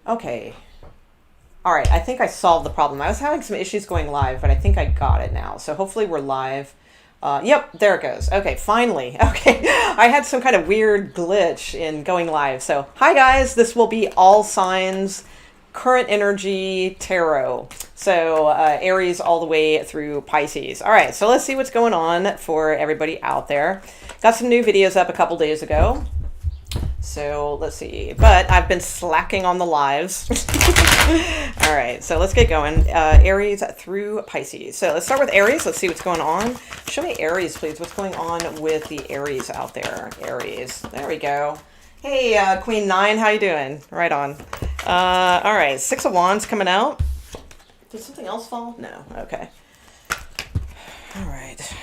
Okay. All right, I think I solved the problem. I was having some issues going live, but I think I got it now. So hopefully we're live. Yep, there it goes. Okay, finally. Okay, I had some kind of weird glitch in going live. So, hi guys, this will be all signs, current energy, tarot. So, Aries all the way through Pisces. All right, so let's see what's going on for everybody out there. Got some new videos up a couple days ago. So let's see, but I've been slacking on the lives. All right, so let's get going. Aries through Pisces. So let's start with Aries. Let's see what's going on. Show me Aries, please. What's going on with the Aries out there? Aries. There we go. Hey, Queen 9, how you doing? Right on. All right, 6 of Wands coming out. Did something else fall? No. Okay. All right.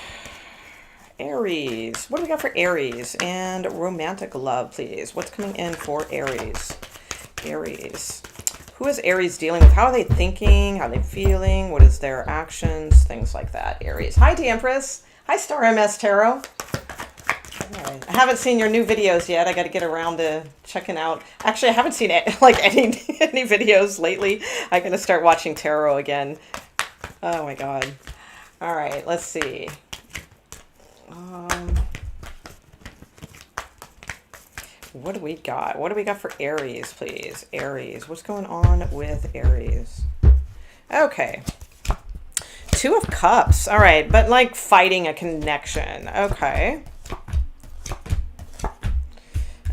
Aries. What do we got for Aries? And romantic love, please. What's coming in for Aries? Aries. Who is Aries dealing with? How are they thinking? How are they feeling? What is their actions? Things like that. Aries. Hi, D Empress. Hi, Star MS Tarot. All right. I haven't seen your new videos yet. I got to get around to checking out. Actually, I haven't seen like any videos lately. I'm going to start watching tarot again. Oh my God. All right. Let's see. What do we got? What do we got for Aries, please? Aries. What's going on with Aries? Okay. 2 of Cups. All right. But like fighting a connection. Okay.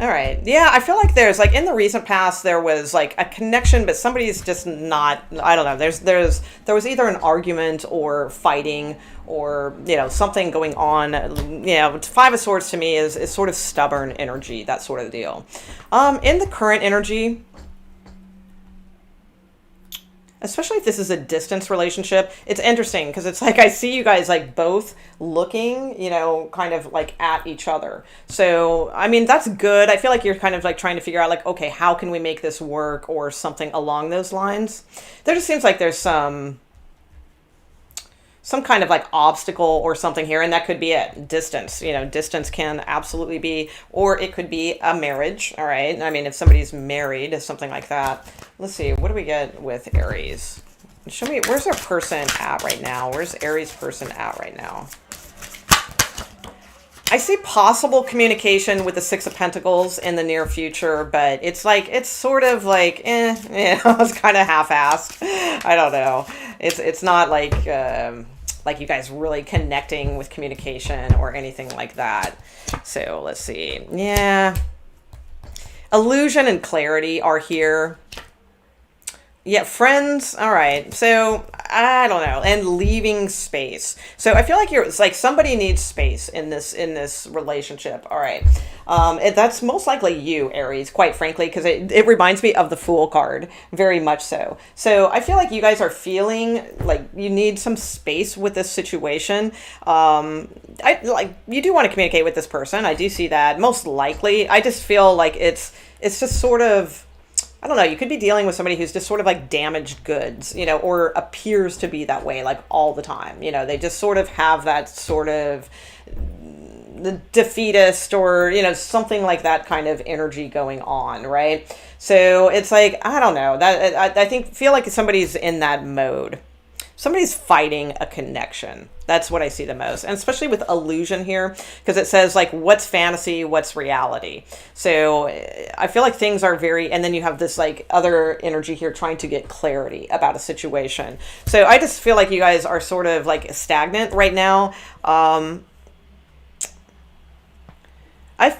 All right. Yeah, I feel like there's like in the recent past there was like a connection, but somebody's just not. I don't know. There was either an argument or fighting or something going on. 5 of Swords to me is sort of stubborn energy, that sort of deal. In the current energy, especially if this is a distance relationship, it's interesting because it's like I see you guys like both looking, kind of like at each other. So, I mean, that's good. I feel like you're kind of like trying to figure out like, okay, how can we make this work or something along those lines. There just seems like there's some kind of like obstacle or something here, and that could be it. Distance, distance can absolutely be, or it could be a marriage. All right. I mean, if somebody's married, something like that. Let's see. What do we get with Aries? Show me, where's our person at right now? Where's Aries person at right now? I see possible communication with the 6 of Pentacles in the near future, but it's sort of like, it's kind of half-assed. I don't know. It's not like you guys really connecting with communication or anything like that. So let's see. Yeah. Illusion and clarity are here. Yeah, friends. All right. So I don't know. And leaving space. So I feel like it's like somebody needs space in this relationship. All right. That's most likely you, Aries, quite frankly, because it reminds me of the Fool card, very much so. So I feel like you guys are feeling like you need some space with this situation. You do want to communicate with this person. I do see that most likely. I just feel like it's just sort of, I don't know, you could be dealing with somebody who's just sort of like damaged goods, or appears to be that way like all the time. They just sort of have that sort of the defeatist or, something like that kind of energy going on, right? So it's like, I don't know, that I feel like somebody's in that mode. Somebody's fighting a connection. That's what I see the most. And especially with illusion here, because it says like, what's fantasy, what's reality. So I feel like things are very, and then you have this like other energy here trying to get clarity about a situation. So I just feel like you guys are sort of like stagnant right now.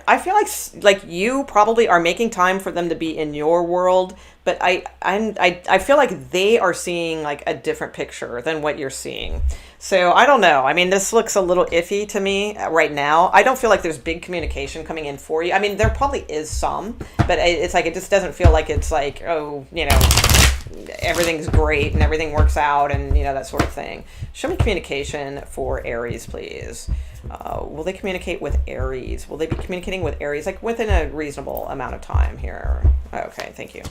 I feel like you probably are making time for them to be in your world, but I feel like they are seeing like a different picture than what you're seeing. So I don't know. I mean, this looks a little iffy to me right now. I don't feel like there's big communication coming in for you. I mean, there probably is some, but it's like it just doesn't feel like it's like, oh, everything's great and everything works out and that sort of thing. Show me communication for Aries, please. Will they communicate with Aries? Will they be communicating with Aries like within a reasonable amount of time here? Okay, thank you.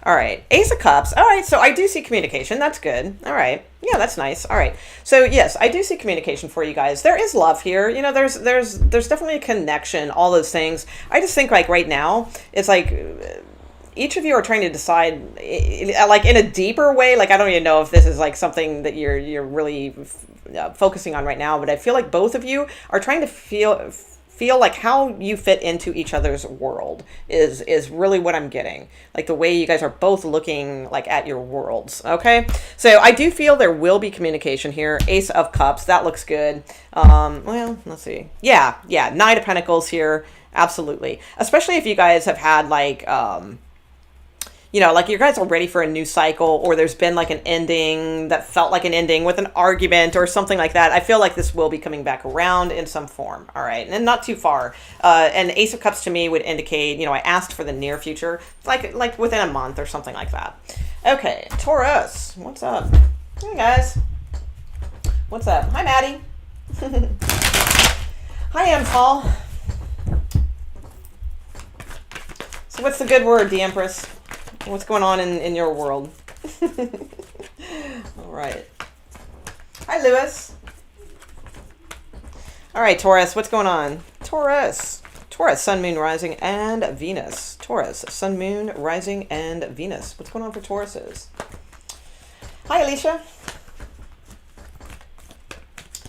All right, Ace of Cups. All right, so I do see communication. That's good. All right, yeah, that's nice. All right, so yes, I do see communication for you guys. There is love here. There's definitely a connection. All those things. I just think like right now, it's like each of you are trying to decide, like in a deeper way. Like I don't even know if this is like something that you're really focusing on right now, but I feel like both of you are trying to feel like how you fit into each other's world is really what I'm getting. Like the way you guys are both looking like at your worlds. Okay. So I do feel there will be communication here. Ace of Cups. That looks good. Well, let's see. Yeah. Knight of Pentacles here. Absolutely. Especially if you guys have had like, like you guys are ready for a new cycle, or there's been like an ending that felt like an ending with an argument or something like that. I feel like this will be coming back around in some form. All right. And not too far. And Ace of Cups to me would indicate, I asked for the near future, like within a month or something like that. Okay. Taurus. What's up? Hey guys. What's up? Hi, Maddie. Hi, Paul. So what's the good word, the Empress? What's going on in your world? All right. Hi, Lewis. All right, Taurus, what's going on? Taurus, Sun, Moon, Rising, and Venus. Taurus, Sun, Moon, Rising, and Venus. What's going on for Tauruses? Hi, Alicia.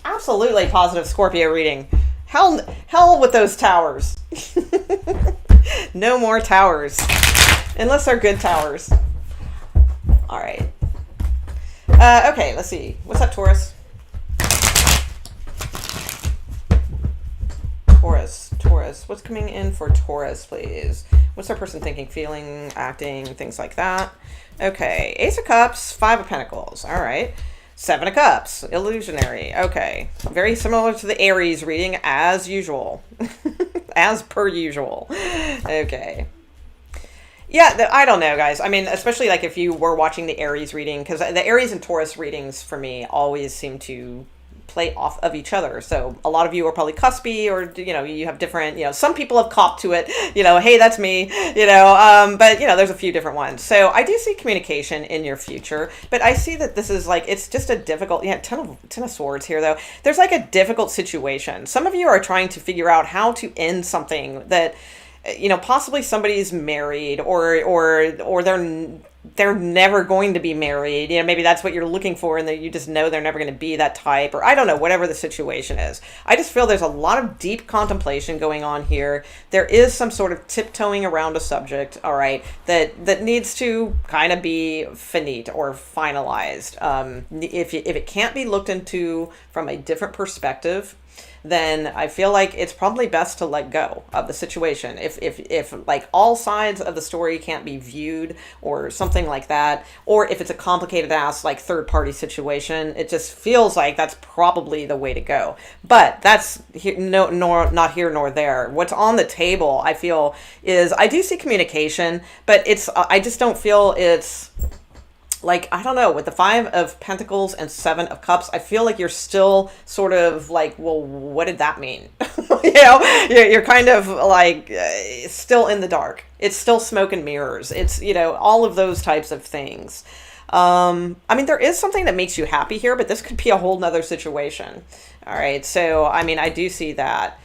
Absolutely positive Scorpio reading. Hell with those towers. No more towers. Unless they're good towers. All right. Okay, let's see. What's up, Taurus? Taurus. What's coming in for Taurus, please? What's our person thinking, feeling, acting, things like that? Okay. Ace of Cups, Five of Pentacles. All right. Seven of Cups, illusionary. Okay. Very similar to the Aries reading as usual. As per usual. Okay. Yeah, I don't know, guys. I mean, especially like if you were watching the Aries reading, because the Aries and Taurus readings for me always seem to play off of each other. So a lot of you are probably cuspy, or you have different. Some people have copped to it. Hey, that's me. But there's a few different ones. So I do see communication in your future, but I see that this is like it's just a difficult. Yeah, ten of Swords here though. There's like a difficult situation. Some of you are trying to figure out how to end something that. Possibly somebody's married or they're never going to be married. Maybe that's what you're looking for, and that you just know they're never going to be that type, or I don't know, whatever the situation is. I just feel there's a lot of deep contemplation going on here. There is some sort of tiptoeing around a subject, all right, that needs to kind of be finite or finalized. If it can't be looked into from a different perspective, then I feel like it's probably best to let go of the situation. If like all sides of the story can't be viewed or something like that, or if it's a complicated ass like third party situation, it just feels like that's probably the way to go. But that's not here nor there. What's on the table, I feel, is I do see communication, but I just don't feel it's. Like, I don't know, with the Five of Pentacles and Seven of Cups, I feel like you're still sort of like, well, what did that mean? You're kind of like still in the dark. It's still smoke and mirrors. It's, all of those types of things. I mean, there is something that makes you happy here, but this could be a whole nother situation. All right. So, I mean, I do see that.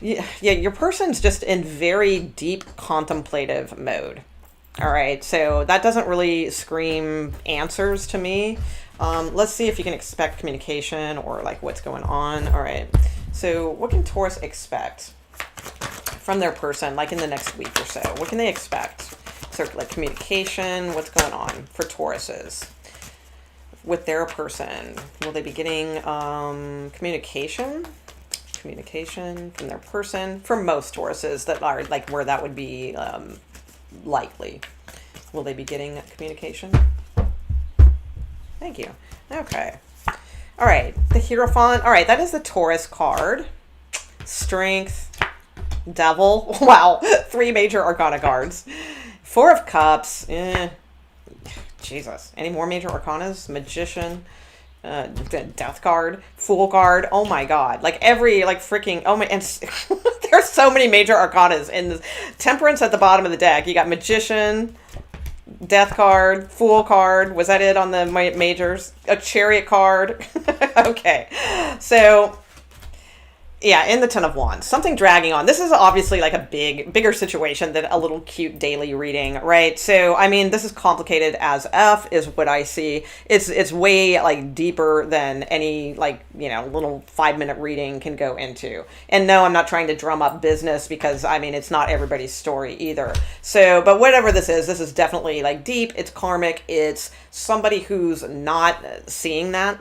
Yeah, your person's just in very deep contemplative mode. All right, so that doesn't really scream answers to me. Let's see if you can expect communication or like what's going on. All right, so what can Taurus expect from their person, like in the next week or so? What can they expect? So like communication, what's going on for Tauruses with their person? Will they be getting communication from their person? For most Tauruses that are like where that would be likely. Will they be getting communication? Thank you. Okay. All right. The Hierophant. All right. That is the Taurus card. Strength. Devil. Wow. 3 major arcana cards. 4 of Cups. Jesus. Any more major arcanas? Magician. Death card, Fool card. Oh my god! Like every freaking and there's so many major arcanas in this. Temperance at the bottom of the deck. You got Magician, Death card, Fool card. Was that it on the majors? A Chariot card. Okay, so Yeah, in the Ten of Wands, something dragging on. This is obviously like a bigger situation than a little cute daily reading, right? So, I mean, this is complicated as F, is what I see. It's way like deeper than any like little 5 minute reading can go into. And no, I'm not trying to drum up business because I mean it's not everybody's story either. So, but whatever this is definitely like deep. It's karmic. It's somebody who's not seeing that,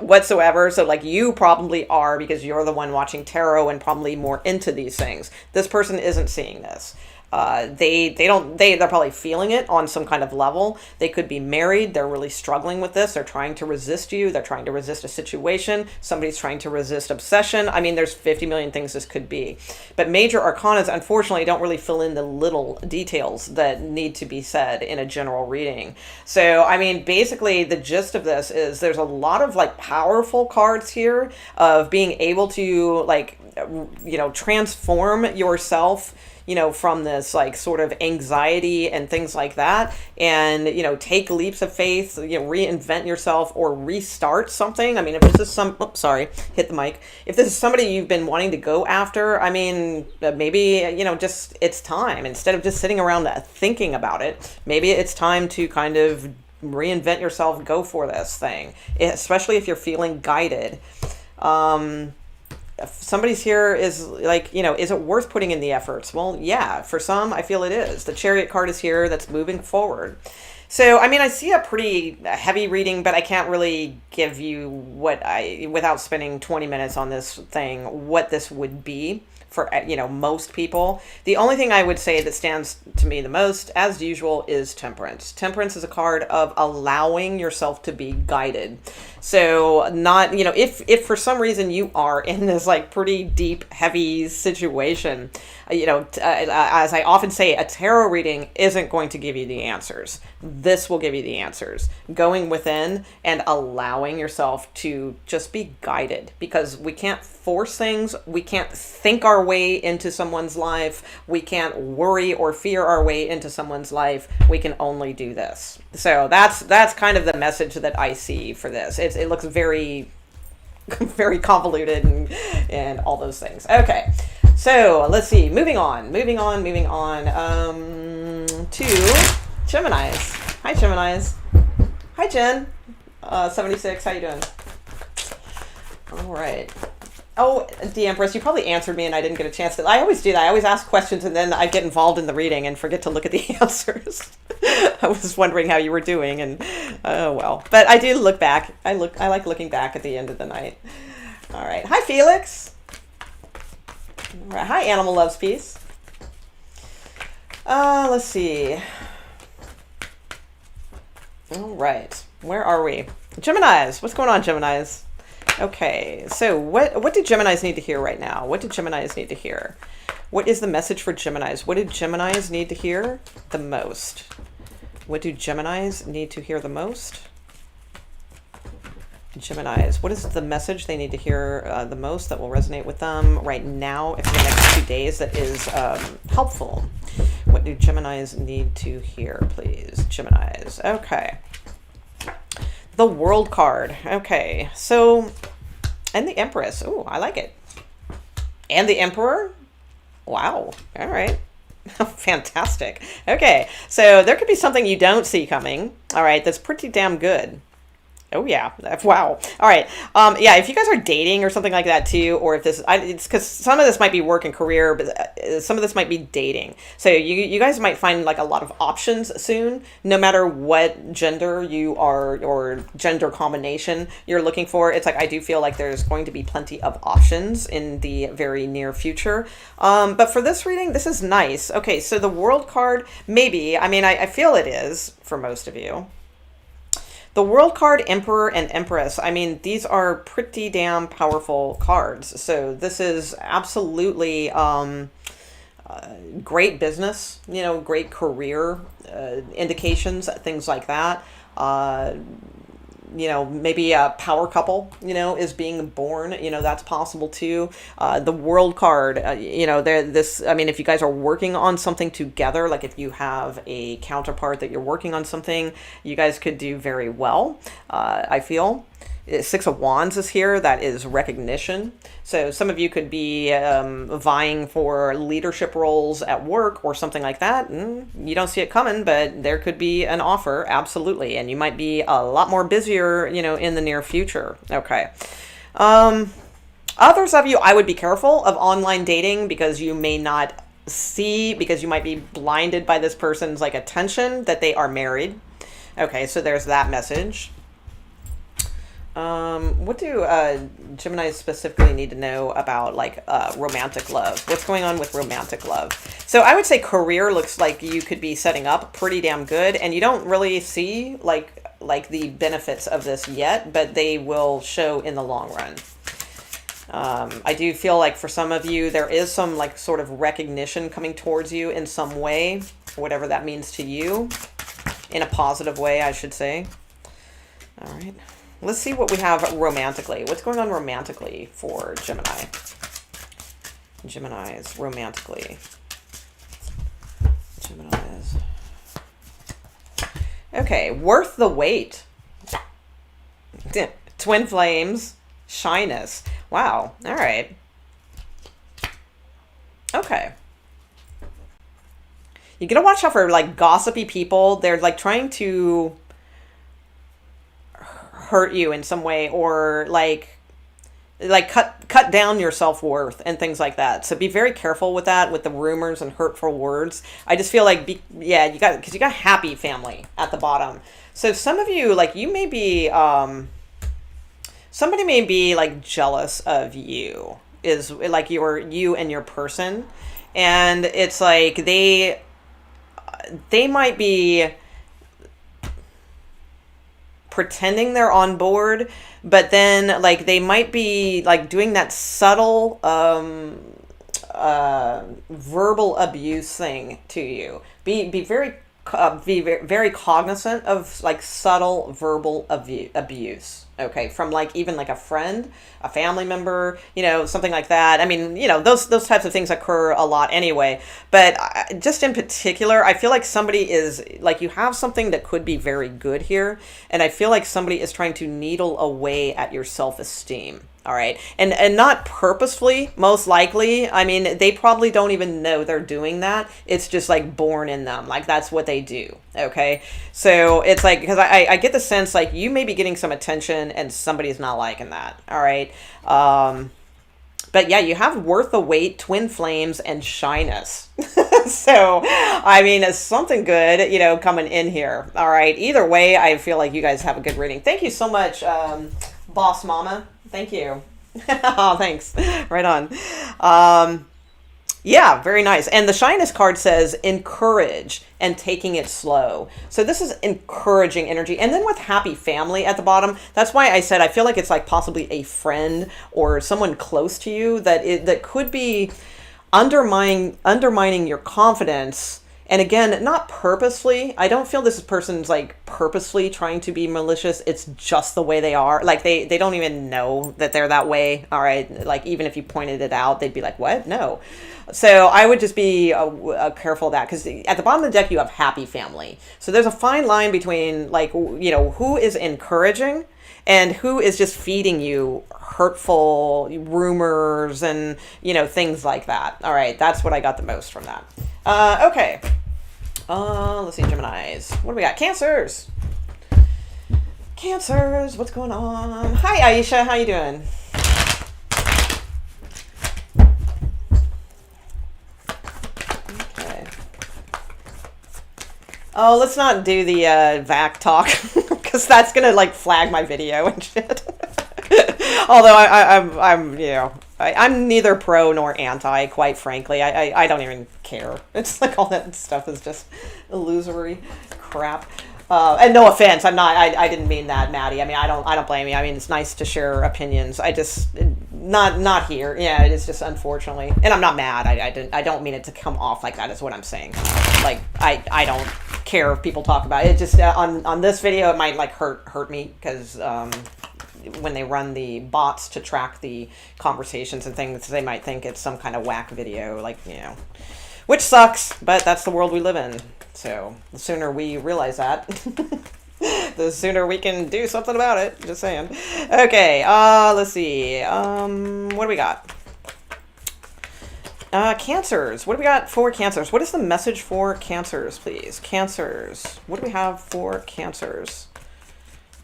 whatsoever. So, like you probably are because you're the one watching tarot and probably more into these things. This person isn't seeing this. They're probably feeling it on some kind of level. They could be married. They're really struggling with this. They're trying to resist you. They're trying to resist a situation. Somebody's trying to resist obsession. I mean, there's 50 million things this could be. But major arcanas, unfortunately, don't really fill in the little details that need to be said in a general reading. So, I mean, basically the gist of this is there's a lot of like powerful cards here of being able to like, transform yourself from this like sort of anxiety and things like that, and take leaps of faith, reinvent yourself or restart something. I mean, if this is hit the mic. If this is somebody you've been wanting to go after, I mean, maybe just it's time, instead of just sitting around thinking about it, maybe it's time to kind of reinvent yourself, go for this thing, especially if you're feeling guided. Somebody's here is like, is it worth putting in the efforts? Well, yeah, for some, I feel it is. The Chariot card is here that's moving forward. So, I mean, I see a pretty heavy reading, but I can't really give you without spending 20 minutes on this thing, what this would be for, most people. The only thing I would say that stands to me the most, as usual, is Temperance. Temperance is a card of allowing yourself to be guided. So not, if for some reason you are in this like pretty deep, heavy situation, as I often say, a tarot reading isn't going to give you the answers. This will give you the answers. Going within and allowing yourself to just be guided, because we can't force things. We can't think our way into someone's life. We can't worry or fear our way into someone's life. We can only do this. So that's kind of the message that I see for this. It looks very, very convoluted and all those things. Okay, so let's see. Moving on. To Geminis. Hi, Geminis. Hi, Jen. 76. How you doing? All right. Oh, the Empress, you probably answered me and I didn't get a chance to. I always do that. I always ask questions and then I get involved in the reading and forget to look at the answers. I was wondering how you were doing, and oh well. But I do look back. I like looking back at the end of the night. All right. Hi, Felix. All right. Hi, Animal Loves Peace. Let's see. All right. Where are we? Geminis. What's going on, Geminis? Okay, so what do Geminis need to hear right now? What do Geminis need to hear? What is the message for Geminis? What do Geminis need to hear the most? What do Geminis need to hear the most? Geminis, what is the message they need to hear the most that will resonate with them right now, if in the next 2 days, that is helpful? What do Geminis need to hear, please? Geminis, okay. The World card. Okay, so, and the Empress. Ooh, I like it. And the Emperor. Wow. All right. Fantastic. Okay, so there could be something you don't see coming. All right, that's pretty damn good. Oh yeah! Wow. All right. Yeah. If you guys are dating or something like that too, or if this, it's because some of this might be work and career, but some of this might be dating. So you guys might find like a lot of options soon, no matter what gender you are or gender combination you're looking for. It's like I do feel like there's going to be plenty of options in the very near future. But for this reading, this is nice. Okay. So the World card, maybe. I mean, I feel it is for most of you. The World card, Emperor, and Empress, I mean, these are pretty damn powerful cards. So this is absolutely great business, great career indications, things like that. Maybe a power couple, is being born, that's possible too. The World card, if you guys are working on something together, like if you have a counterpart that you're working on something, you guys could do very well, I feel. Six of Wands is here. That is recognition. So some of you could be vying for leadership roles at work or something like that. You don't see it coming, but there could be an offer, absolutely. And you might be a lot more busier, in the near future. Okay. Others of you, I would be careful of online dating because you may not see, because you might be blinded by this person's like attention that they are married. Okay, so there's that message. What do Gemini specifically need to know about like romantic love? What's going on with romantic love? So I would say career looks like you could be setting up pretty damn good, and you don't really see like the benefits of this yet, but they will show in the long run. I do feel like for some of you, there is some like sort of recognition coming towards you in some way, whatever that means to you, in a positive way, I should say. All right. Let's see what we have romantically. What's going on romantically for Gemini? Geminis romantically. Geminis. Okay, worth the wait. Twin flames, shyness. Wow. All right. Okay. You gotta watch out for like gossipy people. They're like trying to hurt you in some way, or like cut down your self-worth and things like that. So be very careful with that, with the rumors and hurtful words. I just feel like you got happy family at the bottom. So some of you, like, you may be somebody may be like jealous of you, is like you and your person, and it's like they might be pretending they're on board, but then like they might be like doing that subtle verbal abuse thing to you. Be very very cognizant of like subtle verbal abuse. Okay, from like even like a friend, a family member, something like that. I mean, those types of things occur a lot anyway. But just in particular, I feel like somebody is like, you have something that could be very good here, and I feel like somebody is trying to needle away at your self-esteem. All right. And not purposefully, most likely. I mean, they probably don't even know they're doing that. It's just like born in them. Like that's what they do. Okay. So it's like, because I get the sense like you may be getting some attention and somebody's not liking that. All right. But yeah, you have worth the wait, twin flames, and shyness. So, I mean, it's something good, coming in here. All right. Either way, I feel like you guys have a good reading. Thank you so much, Boss Mama. Thank you. Oh, thanks. Right on. Yeah, very nice. And the shyness card says encourage and taking it slow. So this is encouraging energy. And then with happy family at the bottom, that's why I said I feel like it's like possibly a friend or someone close to you that could be undermining your confidence. And again, not purposefully. I don't feel this person's like purposefully trying to be malicious. It's just the way they are. Like they don't even know that they're that way. All right. Like even if you pointed it out, they'd be like, what? No. So I would just be careful of that, because at the bottom of the deck, you have happy family. So there's a fine line between like, who is encouraging and who is just feeding you hurtful rumors and, things like that. All right. That's what I got the most from that. Okay. Let's see, Geminis. What do we got? Cancers. Cancers, what's going on? Hi, Aisha. How you doing? Okay. Oh, let's not do the VAC talk, because that's gonna like flag my video and shit. Although I'm neither pro nor anti, quite frankly. I don't even care. It's like all that stuff is just illusory crap. And no offense, I didn't mean that, Maddie. I mean, I don't blame you. I mean, it's nice to share opinions. I just not here. Yeah, it's just unfortunately, and I'm not mad. I don't mean it to come off like that. Is what I'm saying. Like I don't care if people talk about it. It just on this video, it might like hurt me, because when they run the bots to track the conversations and things, they might think it's some kind of whack video, like, which sucks, but that's the world we live in. So the sooner we realize that, the the sooner we can do something about it. Just saying. Okay, let's see. What do we got? Cancers. What do we got for cancers? What is the message for cancers, please? Cancers. What do we have for cancers?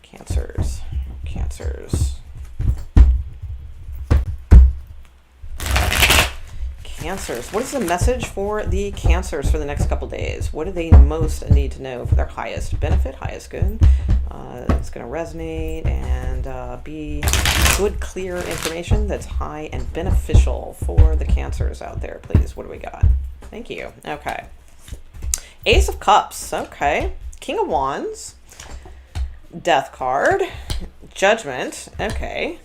Cancers. Cancers. Cancers. What is the message for the cancers for the next couple days? What do they most need to know for their highest benefit, highest good? It's going to resonate and be good, clear information that's high and beneficial for the cancers out there, please. What do we got? Thank you. Okay. Ace of Cups. Okay. King of Wands. Death card. Judgment. Okay.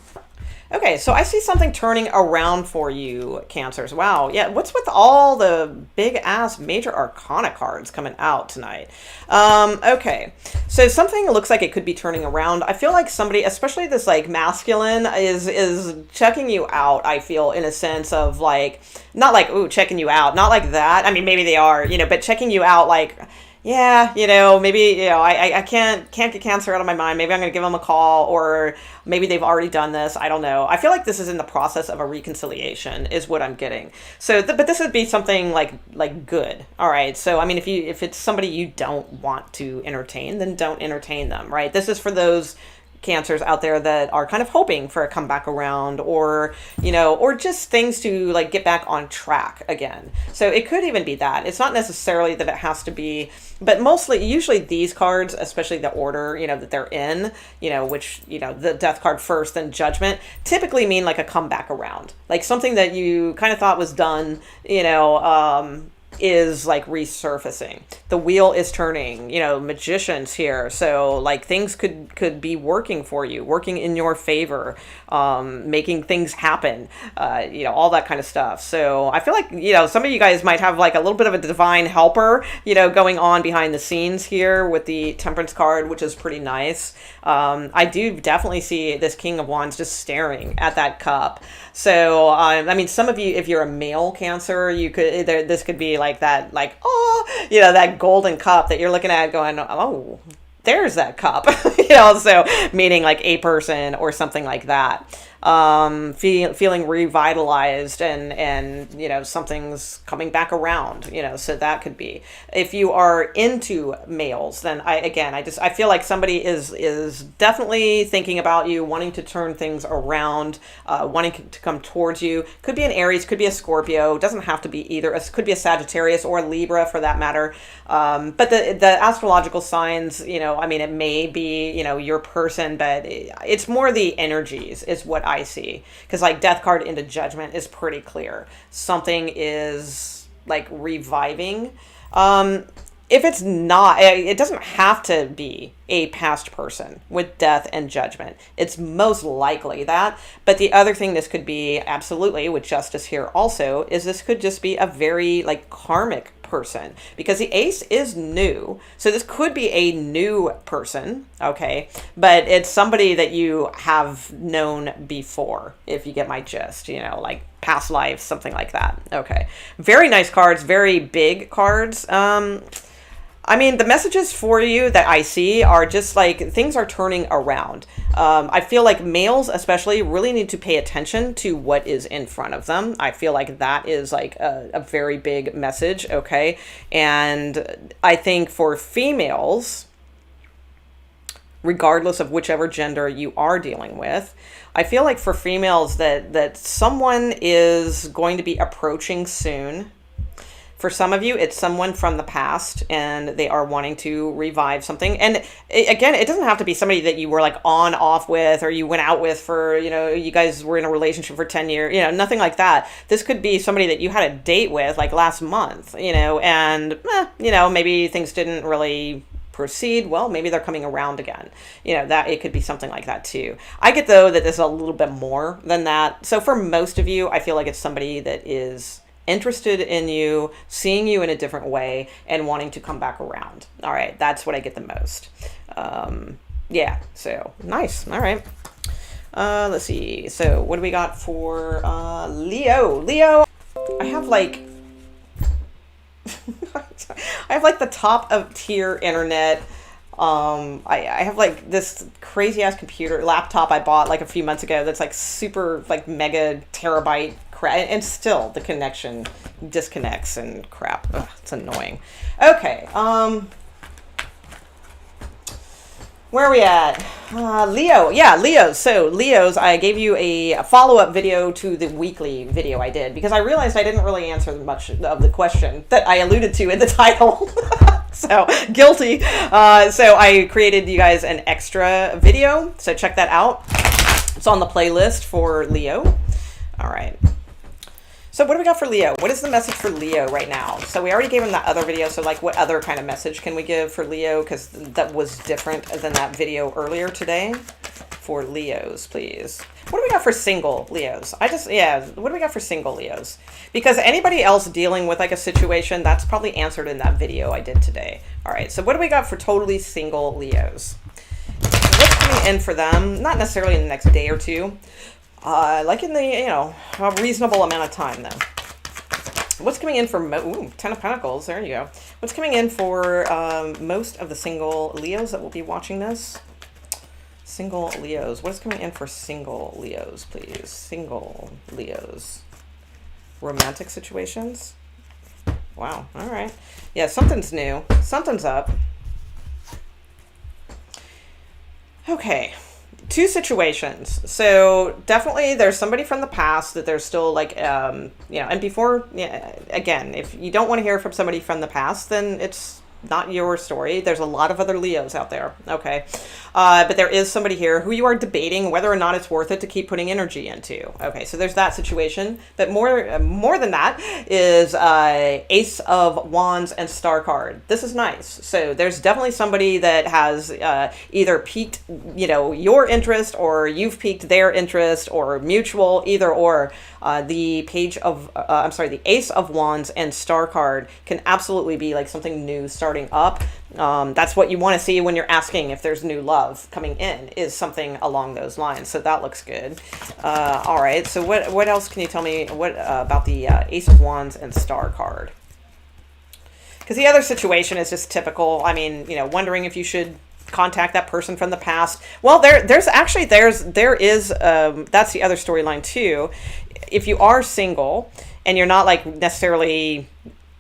Okay, so I see something turning around for you, Cancers. Wow, yeah, what's with all the big-ass major arcana cards coming out tonight? Okay, so something looks like it could be turning around. I feel like somebody, especially this, like, masculine, is checking you out, I feel, in a sense of, like, not like, ooh, checking you out, not like that. I mean, maybe they are, you know, but checking you out, like, yeah, you know, maybe, you know, I can't get Cancer out of my mind. Maybe I'm going to give them a call, or maybe they've already done this. I don't know. I feel like this is in the process of a reconciliation is what I'm getting. So, but this would be something like good. All right. So, I mean, if it's somebody you don't want to entertain, then don't entertain them, right? This is for those Cancers out there that are kind of hoping for a comeback around, or, you know, or just things to like get back on track again. So it could even be that. It's not necessarily that it has to be, but mostly, usually these cards, especially the order, you know, that they're in, you know, which, you know, the Death card first, then Judgment, typically mean like a comeback around, like something that you kind of thought was done, you know, is like resurfacing. The wheel is turning, you know, Magicians here. So like things could be working for you, working in your favor, making things happen, you know, all that kind of stuff. So I feel like, you know, some of you guys might have like a little bit of a divine helper, you know, going on behind the scenes here with the Temperance card, which is pretty nice. I do definitely see this King of Wands just staring at that cup. So, I mean, some of you, if you're a male Cancer, you could, this could be like that, like, oh, you know, that golden cup that you're looking at going, oh, there's that cup, you know, so meaning like a person or something like that. Feeling revitalized and, you know, something's coming back around, you know, so that could be. If you are into males, then I feel like somebody is definitely thinking about you, wanting to turn things around, wanting to come towards you. Could be an Aries, could be a Scorpio, doesn't have to be either. It could be a Sagittarius or a Libra for that matter. But the astrological signs, you know, I mean, it may be, you know, your person, but it's more the energies is what I see. Because like Death card into Judgment is pretty clear. Something is like reviving. If it's not, it doesn't have to be a past person with Death and Judgment. It's most likely that. But the other thing this could be, absolutely, with Justice here also, is this could just be a very like karmic person, because the Ace is new. So this could be a new person, okay? But it's somebody that you have known before, if you get my gist, you know, like past life, something like that. Okay. Very nice cards, very big cards. I mean, the messages for you that I see are just like things are turning around. I feel like males especially really need to pay attention to what is in front of them. I feel like that is like a very big message, okay? And I think for females, regardless of whichever gender you are dealing with, I feel like for females that someone is going to be approaching soon. For some of you, it's someone from the past and they are wanting to revive something. And again, it doesn't have to be somebody that you were like on, off with, or you went out with for, you know, you guys were in a relationship for 10 years, you know, nothing like that. This could be somebody that you had a date with like last month, you know, and, you know, maybe things didn't really proceed. Well, maybe they're coming around again. You know, that it could be something like that too. I get though that this is a little bit more than that. So for most of you, I feel like it's somebody that is interested in you, seeing you in a different way, and wanting to come back around. All right, that's what I get the most. Yeah, so nice. All right. Let's see. So what do we got for Leo? Leo, I have like I have like the top of tier internet I have like this crazy ass computer laptop I bought like a few months ago that's like super like mega terabyte crap, and still the connection disconnects and crap. Ugh, it's annoying. Okay, where are we at? Leo. Yeah, Leos. So, Leos, I gave you a follow-up video to the weekly video I did because I realized I didn't really answer much of the question that I alluded to in the title. So, guilty. So, I created you guys an extra video. So, check that out. It's on the playlist for Leo. All right. So what do we got for Leo? What is the message for Leo right now? So we already gave him that other video. So like what other kind of message can we give for Leo? Because that was different than that video earlier today. For Leos, please. What do we got for single Leos? What do we got for single Leos? Because anybody else dealing with like a situation, that's probably answered in that video I did today. All right, so what do we got for totally single Leos? What's coming in for them? Not necessarily in the next day or two. Like in the, a reasonable amount of time, though. What's coming in for, Ten of Pentacles, there you go. What's coming in for most of the single Leos that will be watching this? Single Leos. What's coming in for single Leos, please? Single Leos. Romantic situations? Wow, all right. Yeah, something's new. Something's up. Okay. Two situations. So definitely there's somebody from the past that there's still like, and before, again, if you don't want to hear from somebody from the past, then it's not your story. There's a lot of other Leos out there. Okay. But there is somebody here who you are debating whether or not it's worth it to keep putting energy into. Okay. So there's that situation. But more than that is Ace of Wands and Star card. This is nice. So there's definitely somebody that has either piqued, your interest, or you've piqued their interest, or mutual, either or. The Ace of Wands and Star card can absolutely be like something new starting up. That's what you want to see when you're asking if there's new love coming in, is something along those lines. So that looks good. All right. So what else can you tell me about the Ace of Wands and Star card? Because the other situation is just typical. I mean, wondering if you should contact that person from the past. Well, there is that's the other storyline too. If you are single and you're not like necessarily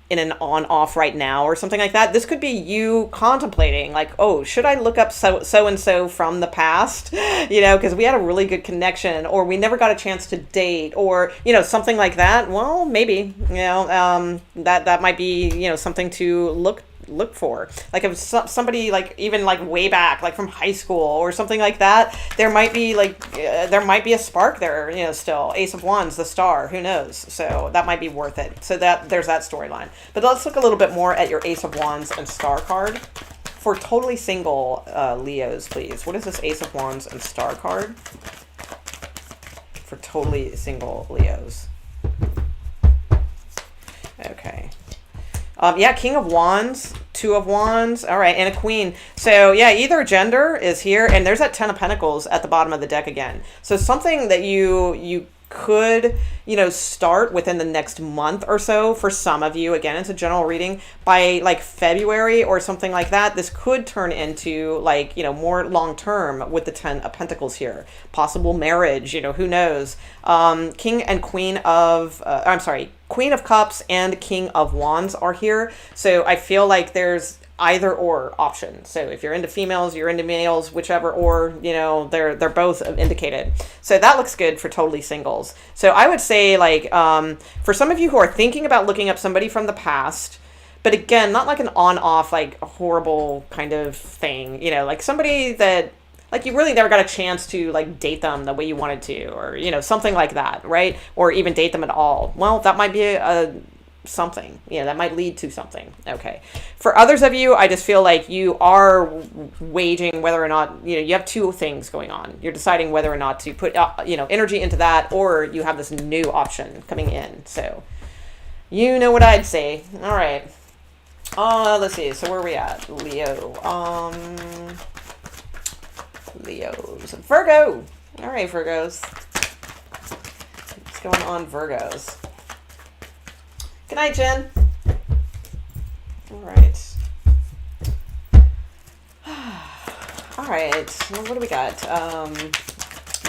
in an on-off right now or something like that, this could be you contemplating like, oh, should I look up so-and-so from the past? Because we had a really good connection, or we never got a chance to date, or, something like that. Well, maybe, that might be, something to look for. Like if somebody like even like way back, like from high school or something like that, there might be a spark there, still. Ace of Wands, the Star, who knows? So that might be worth it. So that there's that storyline. But let's look a little bit more at your Ace of Wands and Star card for totally single Leos, please. What is this Ace of Wands and Star card for totally single Leos? Okay. King of Wands, Two of Wands, all right, and a Queen. So yeah, either gender is here, and there's that Ten of Pentacles at the bottom of the deck again. So something that you could, start within the next month or so for some of you. Again, it's a general reading. By like February or something like that, this could turn into like, more long-term with the Ten of Pentacles here. Possible marriage, who knows? King and Queen of, Queen of Cups and King of Wands are here. So I feel like there's either or option. So if you're into females, you're into males, whichever, or, they're both indicated. So that looks good for totally singles. So I would say like, for some of you who are thinking about looking up somebody from the past, but again, not like an on-off, like horrible kind of thing, like somebody that, like you really never got a chance to like date them the way you wanted to, or, something like that, right? Or even date them at all. Well, that might be something, that might lead to something. Okay. For others of you, I just feel like you are waging whether or not, you have two things going on. You're deciding whether or not to put, energy into that, or you have this new option coming in. So, you know what I'd say. All right. Let's see. So where are we at? Leo. Leos. Virgo. All right, Virgos. What's going on, Virgos? Good night, Jen. All right. All right. Well, what do we got?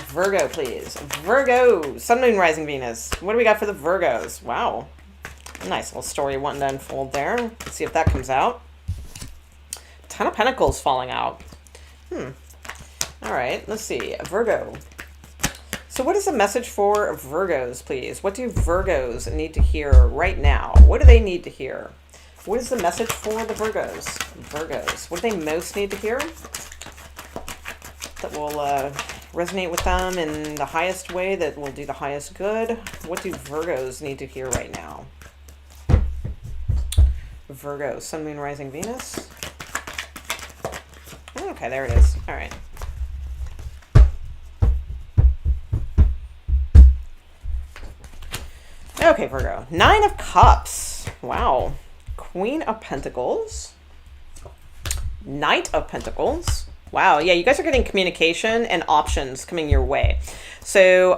Virgo, please. Virgo. Sun, Moon, Rising, Venus. What do we got for the Virgos? Wow. Nice little story wanting to unfold there. Let's see if that comes out. Ton of Pentacles falling out. All right. Let's see. Virgo. So what is the message for Virgos, please? What do Virgos need to hear right now? What do they need to hear? What is the message for the Virgos? Virgos. What do they most need to hear that will resonate with them in the highest way, that will do the highest good? What do Virgos need to hear right now? Virgo, Sun, Moon, Rising, Venus. Okay, there it is. All right. Okay, Virgo. 9 of Cups. Wow. Queen of Pentacles. Knight of Pentacles. Wow. Yeah, you guys are getting communication and options coming your way. So,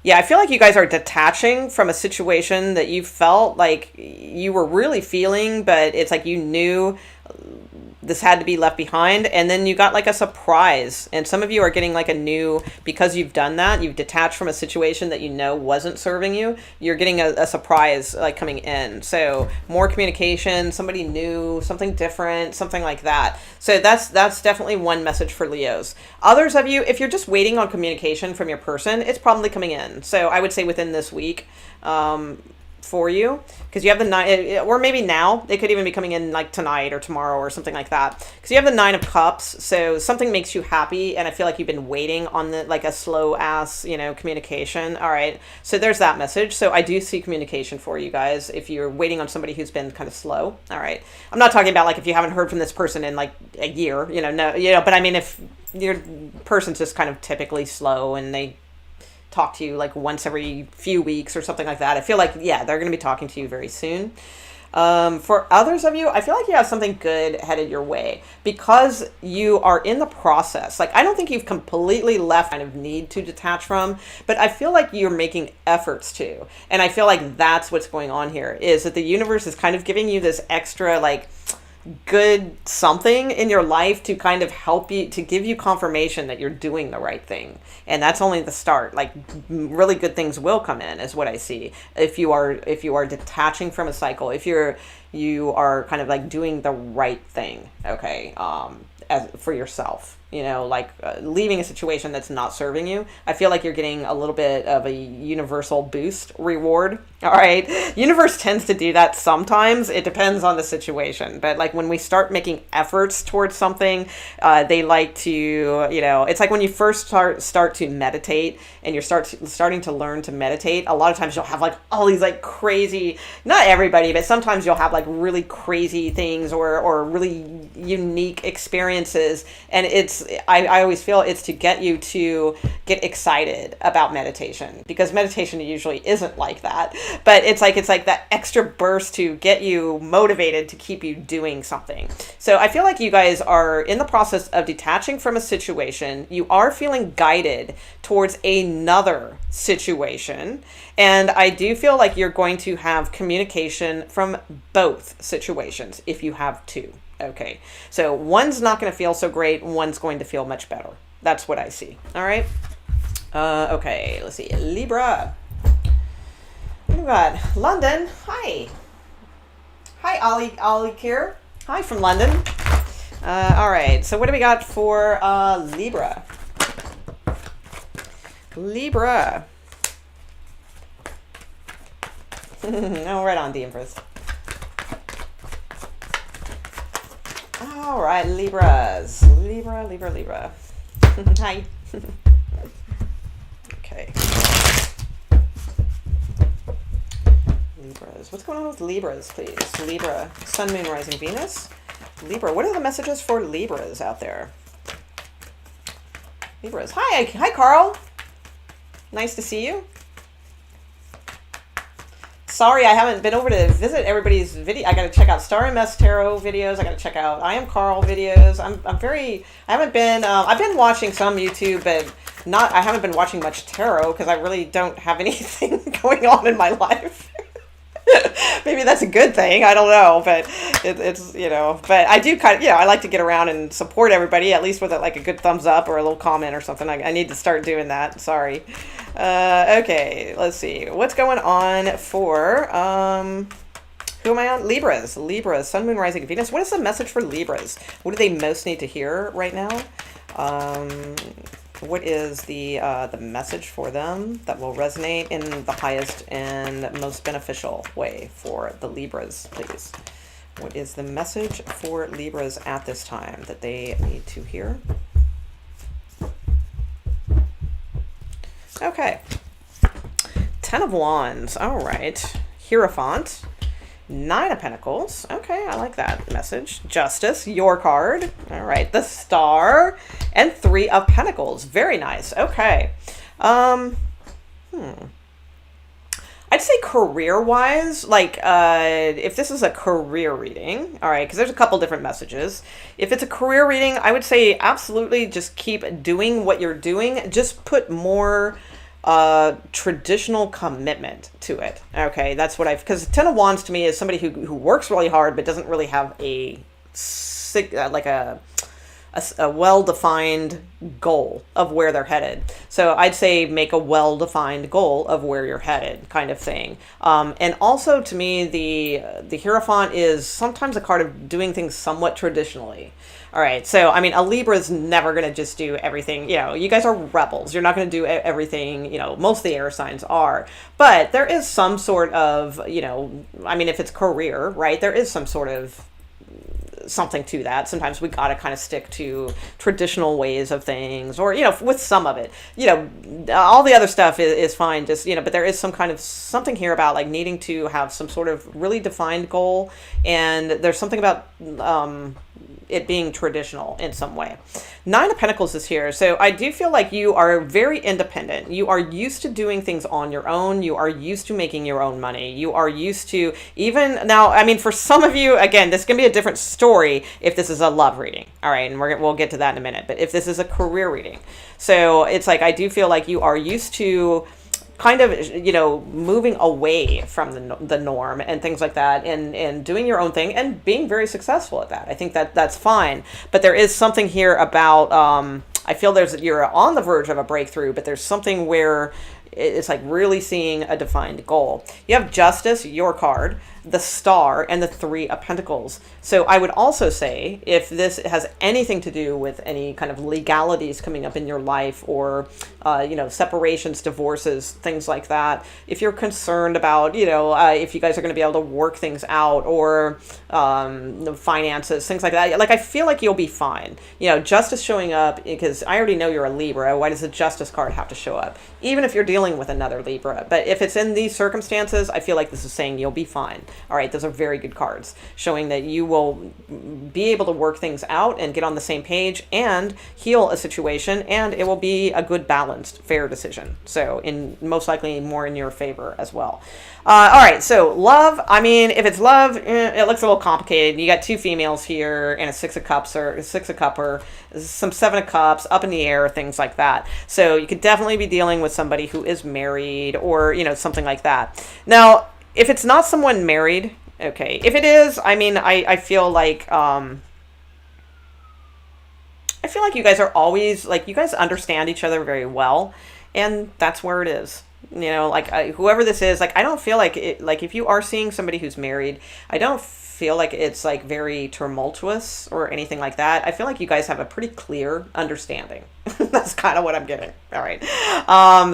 yeah, I feel like you guys are detaching from a situation that you felt like you were really feeling, but it's like you knew this had to be left behind, and then you got like a surprise. And some of you are getting like a new, because you've done that, you've detached from a situation that you know wasn't serving you, you're getting a surprise like coming in. So more communication, somebody new, something different, something like that. So that's definitely one message for Leos. Others of you, if you're just waiting on communication from your person, it's probably coming in. So I would say within this week, for you, because you have the 9, or maybe now, they could even be coming in like tonight or tomorrow or something like that, because you have the 9 of Cups. So something makes you happy, and I feel like you've been waiting on the like a slow ass, you know, communication. All right, so there's that message. So I do see communication for you guys if you're waiting on somebody who's been kind of slow. All right, I'm not talking about like if you haven't heard from this person in like a year, you know, no, you know, but I mean if your person's just kind of typically slow and they talk to you like once every few weeks or something like that, I feel like, yeah, they're going to be talking to you very soon. For others of you, I feel like you have something good headed your way because you are in the process. Like, I don't think you've completely left kind of need to detach from, but I feel like you're making efforts to. And I feel like that's what's going on here, is that the universe is kind of giving you this extra like good something in your life to kind of help you, to give you confirmation that you're doing the right thing. And that's only the start. Like, really good things will come in, is what I see, if you are detaching from a cycle, if you are kind of like doing the right thing, okay, as for yourself, you know, like leaving a situation that's not serving you. I feel like you're getting a little bit of a universal boost reward. All right. Universe tends to do that sometimes. It depends on the situation. But like when we start making efforts towards something, they like to, you know, it's like when you first start to meditate and you're starting to learn to meditate, a lot of times you'll have like all these like crazy, not everybody, but sometimes you'll have like really crazy things or really unique experiences. And I always feel it's to get you to get excited about meditation, because meditation usually isn't like that, but it's like that extra burst to get you motivated to keep you doing something. So I feel like you guys are in the process of detaching from a situation. You are feeling guided towards another situation. And I do feel like you're going to have communication from both situations if you have two. Okay, so one's not going to feel so great, one's going to feel much better. That's what I see. All right. Okay, let's see. Libra. We've got London. Hi. Hi, Ollie Kier. Hi from London. All right, so what do we got for Libra? Libra. Oh, right on, the Empress. All right, Libras. Libra. Hi. Okay. Libras. What's going on with Libras, please? Libra. Sun, Moon, Rising, Venus. Libra. What are the messages for Libras out there? Libras. Hi, Carl. Nice to see you. Sorry, I haven't been over to visit everybody's video. I got to check out Starry Mess Tarot videos. I got to check out I Am Carl videos. I've been watching some YouTube, but I haven't been watching much tarot because I really don't have anything going on in my life. Maybe that's a good thing. I don't know, but it's But I do kind of I like to get around and support everybody at least with like a good thumbs up or a little comment or something. I need to start doing that. Sorry. Okay, let's see what's going on for who am I on? Libras, Sun, Moon, Rising, Venus. What is the message for Libras? What do they most need to hear right now? What is the message for them that will resonate in the highest and most beneficial way for the Libras, please? What is the message for Libras at this time that they need to hear? Okay. Ten of Wands. All right. Hierophant. Nine of Pentacles. Okay, I like that message. Justice, your card. All right, the Star. And Three of Pentacles. Very nice. Okay. I'd say career-wise, like, if this is a career reading, all right, because there's a couple different messages. If it's a career reading, I would say absolutely just keep doing what you're doing. Just put more traditional commitment to it. Okay, that's what because Ten of Wands to me is somebody who works really hard but doesn't really have like a well-defined goal of where they're headed. So I'd say make a well-defined goal of where you're headed, kind of thing. And also to me, the Hierophant is sometimes a card of doing things somewhat traditionally. All right, so I mean, a Libra is never going to just do everything. You guys are rebels. You're not going to do everything. Most of the air signs are, but there is some sort of, I mean, if it's career, right, there is some sort of something to that. Sometimes we got to kind of stick to traditional ways of things, or with some of it, all the other stuff is fine, just but there is some kind of something here about like needing to have some sort of really defined goal, and there's something about it being traditional in some way. Nine of Pentacles is here. So I do feel like you are very independent. You are used to doing things on your own. You are used to making your own money. You are used to even now, I mean, for some of you, again, this can be a different story if this is a love reading. All right. And we'll get to that in a minute. But if this is a career reading, so it's like, I do feel like you are used to kind of, moving away from the norm and things like that, and doing your own thing and being very successful at that. I think that's fine. But there is something here about, I feel you're on the verge of a breakthrough, but there's something where it's like really seeing a defined goal. You have Justice, your card, the Star, and the Three of Pentacles. So I would also say, if this has anything to do with any kind of legalities coming up in your life, or separations, divorces, things like that, if you're concerned about if you guys are going to be able to work things out, or finances, things like that, like I feel like you'll be fine. Justice showing up, because I already know you're a Libra. Why does the Justice card have to show up, even if you're dealing with another Libra? But if it's in these circumstances, I feel like this is saying you'll be fine. All right, those are very good cards, showing that you will be able to work things out and get on the same page and heal a situation, and it will be a good, balanced, fair decision. So most likely more in your favor as well. All right, so love. I mean, if it's love, it looks a little complicated. You got two females here and a Six of Cups, or a Six of Cup, or some Seven of Cups up in the air, things like that. So you could definitely be dealing with somebody who is married, or something like that. Now, if it's not someone married, okay. If it is, I mean, I feel like you guys are always, like, you guys understand each other very well, and that's where it is. Whoever this is, like, I don't feel like it, like, if you are seeing somebody who's married, I don't feel like it's like very tumultuous or anything like that. I feel like you guys have a pretty clear understanding. That's kind of what I'm getting. All right.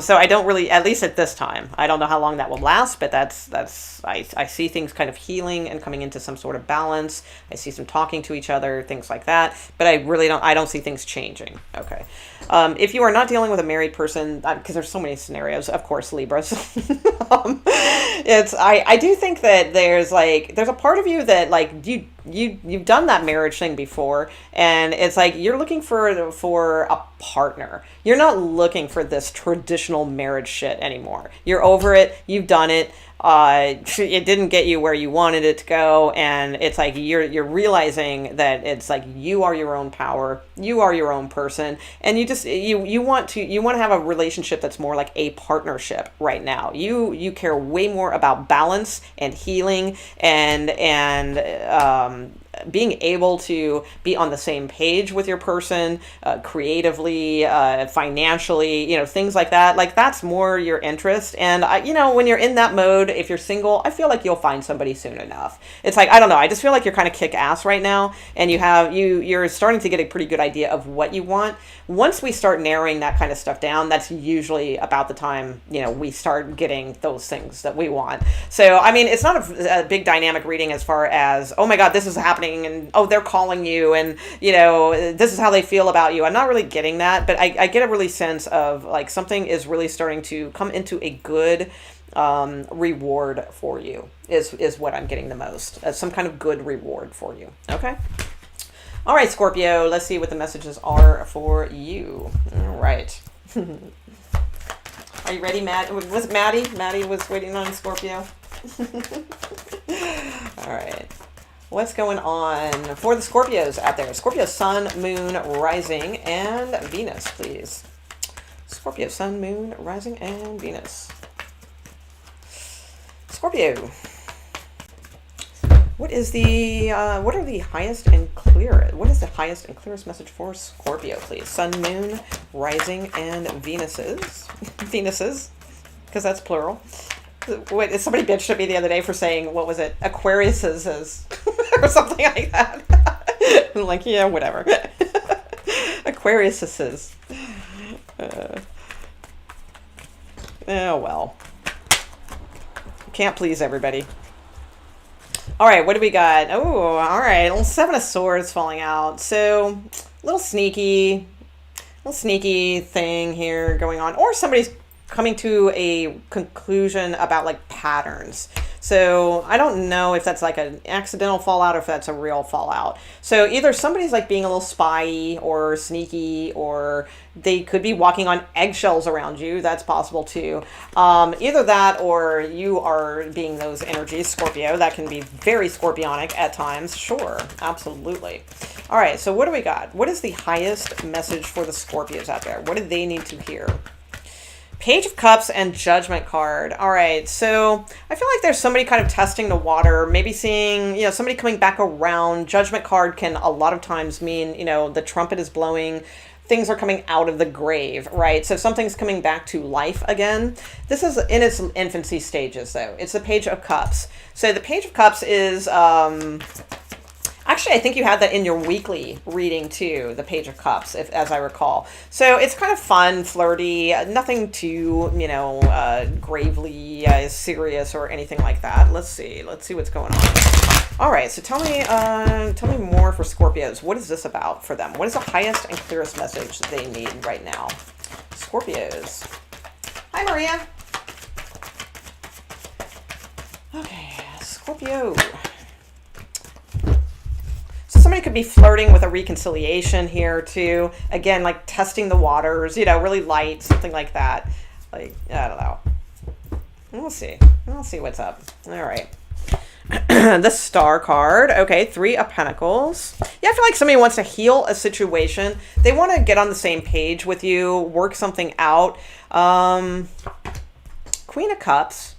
So I don't really, at least at this time, I don't know how long that will last, but I see things kind of healing and coming into some sort of balance. I see some talking to each other, things like that, but I don't see things changing. Okay. If you are not dealing with a married person, because there's so many scenarios, of course, Libras, I do think that there's a part of you that, like, you've done that marriage thing before, and it's like you're looking for a partner. You're not looking for this traditional marriage shit anymore. You're over it. You've done it. it didn't get you where you wanted it to go, and it's like you're realizing that it's like you are your own power, you are your own person, and you want to have a relationship that's more like a partnership right now. You care way more about balance and healing and being able to be on the same page with your person, creatively, financially, things like that. Like that's more your interest. And when you're in that mode, if you're single, I feel like you'll find somebody soon enough. It's like, I don't know. I just feel like you're kind of kick ass right now, and you're starting to get a pretty good idea of what you want. Once we start narrowing that kind of stuff down, that's usually about the time, we start getting those things that we want. So, I mean, it's not a big dynamic reading as far as, oh my God, this is happening, and oh, they're calling you, and this is how they feel about you. I'm not really getting that, but I get a really sense of like something is really starting to come into a good reward for you is what I'm getting the most. Some kind of good reward for you. Okay. All right, Scorpio, let's see what the messages are for you. All right. Are you ready, Matt? Was it Maddie? Maddie was waiting on Scorpio. All right. What's going on for the Scorpios out there? Scorpio, Sun, Moon, Rising, and Venus, please. Scorpio, Sun, Moon, Rising, and Venus. Scorpio. What is what are the highest and clearest? What is the highest and clearest message for Scorpio, please? Sun, Moon, Rising, and Venuses. Venuses, because that's plural. Wait, somebody bitched at me the other day for saying, what was it? Aquariuses or something like that. I'm like, yeah, whatever. Aquariuses. Oh, well. Can't please everybody. All right, what do we got? Oh, all right. Little Seven of Swords falling out. So, little sneaky thing here going on. Or somebody's coming to a conclusion about like patterns. So I don't know if that's like an accidental fallout or if that's a real fallout. So either somebody's like being a little spy or sneaky, or they could be walking on eggshells around you. That's possible too. Either that or you are being those energies, Scorpio. That can be very scorpionic at times. Sure, absolutely. All right, so what do we got? What is the highest message for the Scorpios out there? What do they need to hear? Page of Cups and Judgment card. All right, so I feel like there's somebody kind of testing the water, maybe seeing, somebody coming back around. Judgment card can a lot of times mean, the trumpet is blowing, things are coming out of the grave, right? So something's coming back to life again. This is in its infancy stages, though. It's the Page of Cups. So the Page of Cups is... Actually, I think you had that in your weekly reading too, the Page of Cups, as I recall. So it's kind of fun, flirty, nothing too, gravely serious or anything like that. Let's see what's going on. All right, so tell me more for Scorpios. What is this about for them? What is the highest and clearest message that they need right now? Scorpios. Hi, Maria. Okay, Scorpio. Somebody could be flirting with a reconciliation here too. Again, like testing the waters, really light, something like that. Like, I don't know. We'll see. We'll see what's up. All right. The Star card. Okay, Three of Pentacles. Yeah, I feel like somebody wants to heal a situation. They want to get on the same page with you, work something out. Queen of Cups.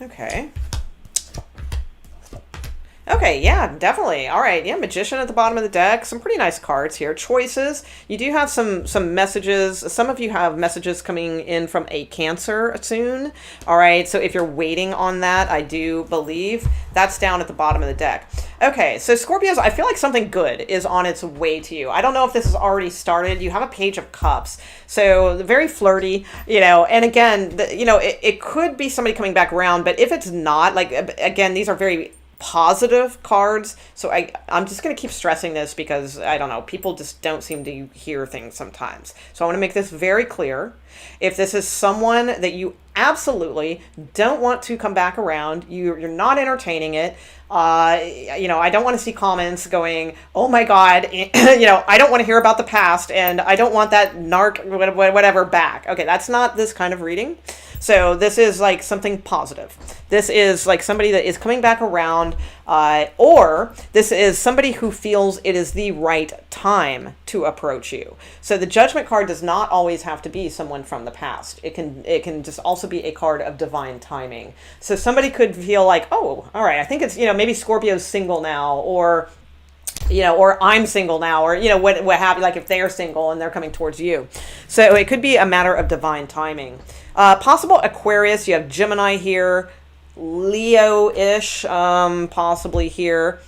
Okay. Okay, yeah, definitely. All right, yeah, Magician at the bottom of the deck. Some pretty nice cards here. Choices. You do have some messages. Some of you have messages coming in from a Cancer soon. All right, so if you're waiting on that, I do believe that's down at the bottom of the deck. Okay, so Scorpios, I feel like something good is on its way to you. I don't know if this has already started. You have a Page of Cups, so very flirty, and again, it could be somebody coming back around, but if it's not, like, again, these are very positive cards, so I'm just going to keep stressing this because, I don't know, people just don't seem to hear things sometimes. So I want to make this very clear. If this is someone that you absolutely don't want to come back around. You're not entertaining it. I don't want to see comments going, oh my God, I don't want to hear about the past and I don't want that narc, whatever back. Okay, that's not this kind of reading. So this is like something positive. This is like somebody that is coming back around, or this is somebody who feels it is the right time to approach you. So the Judgment card does not always have to be someone from the past. It can just also be a card of divine timing. So somebody could feel like, oh, all right, I think it's, maybe Scorpio's single now, or or I'm single now, or, what have you, like if they're single and they're coming towards you. So it could be a matter of divine timing. Possible Aquarius, you have Gemini here, Leo-ish, possibly here.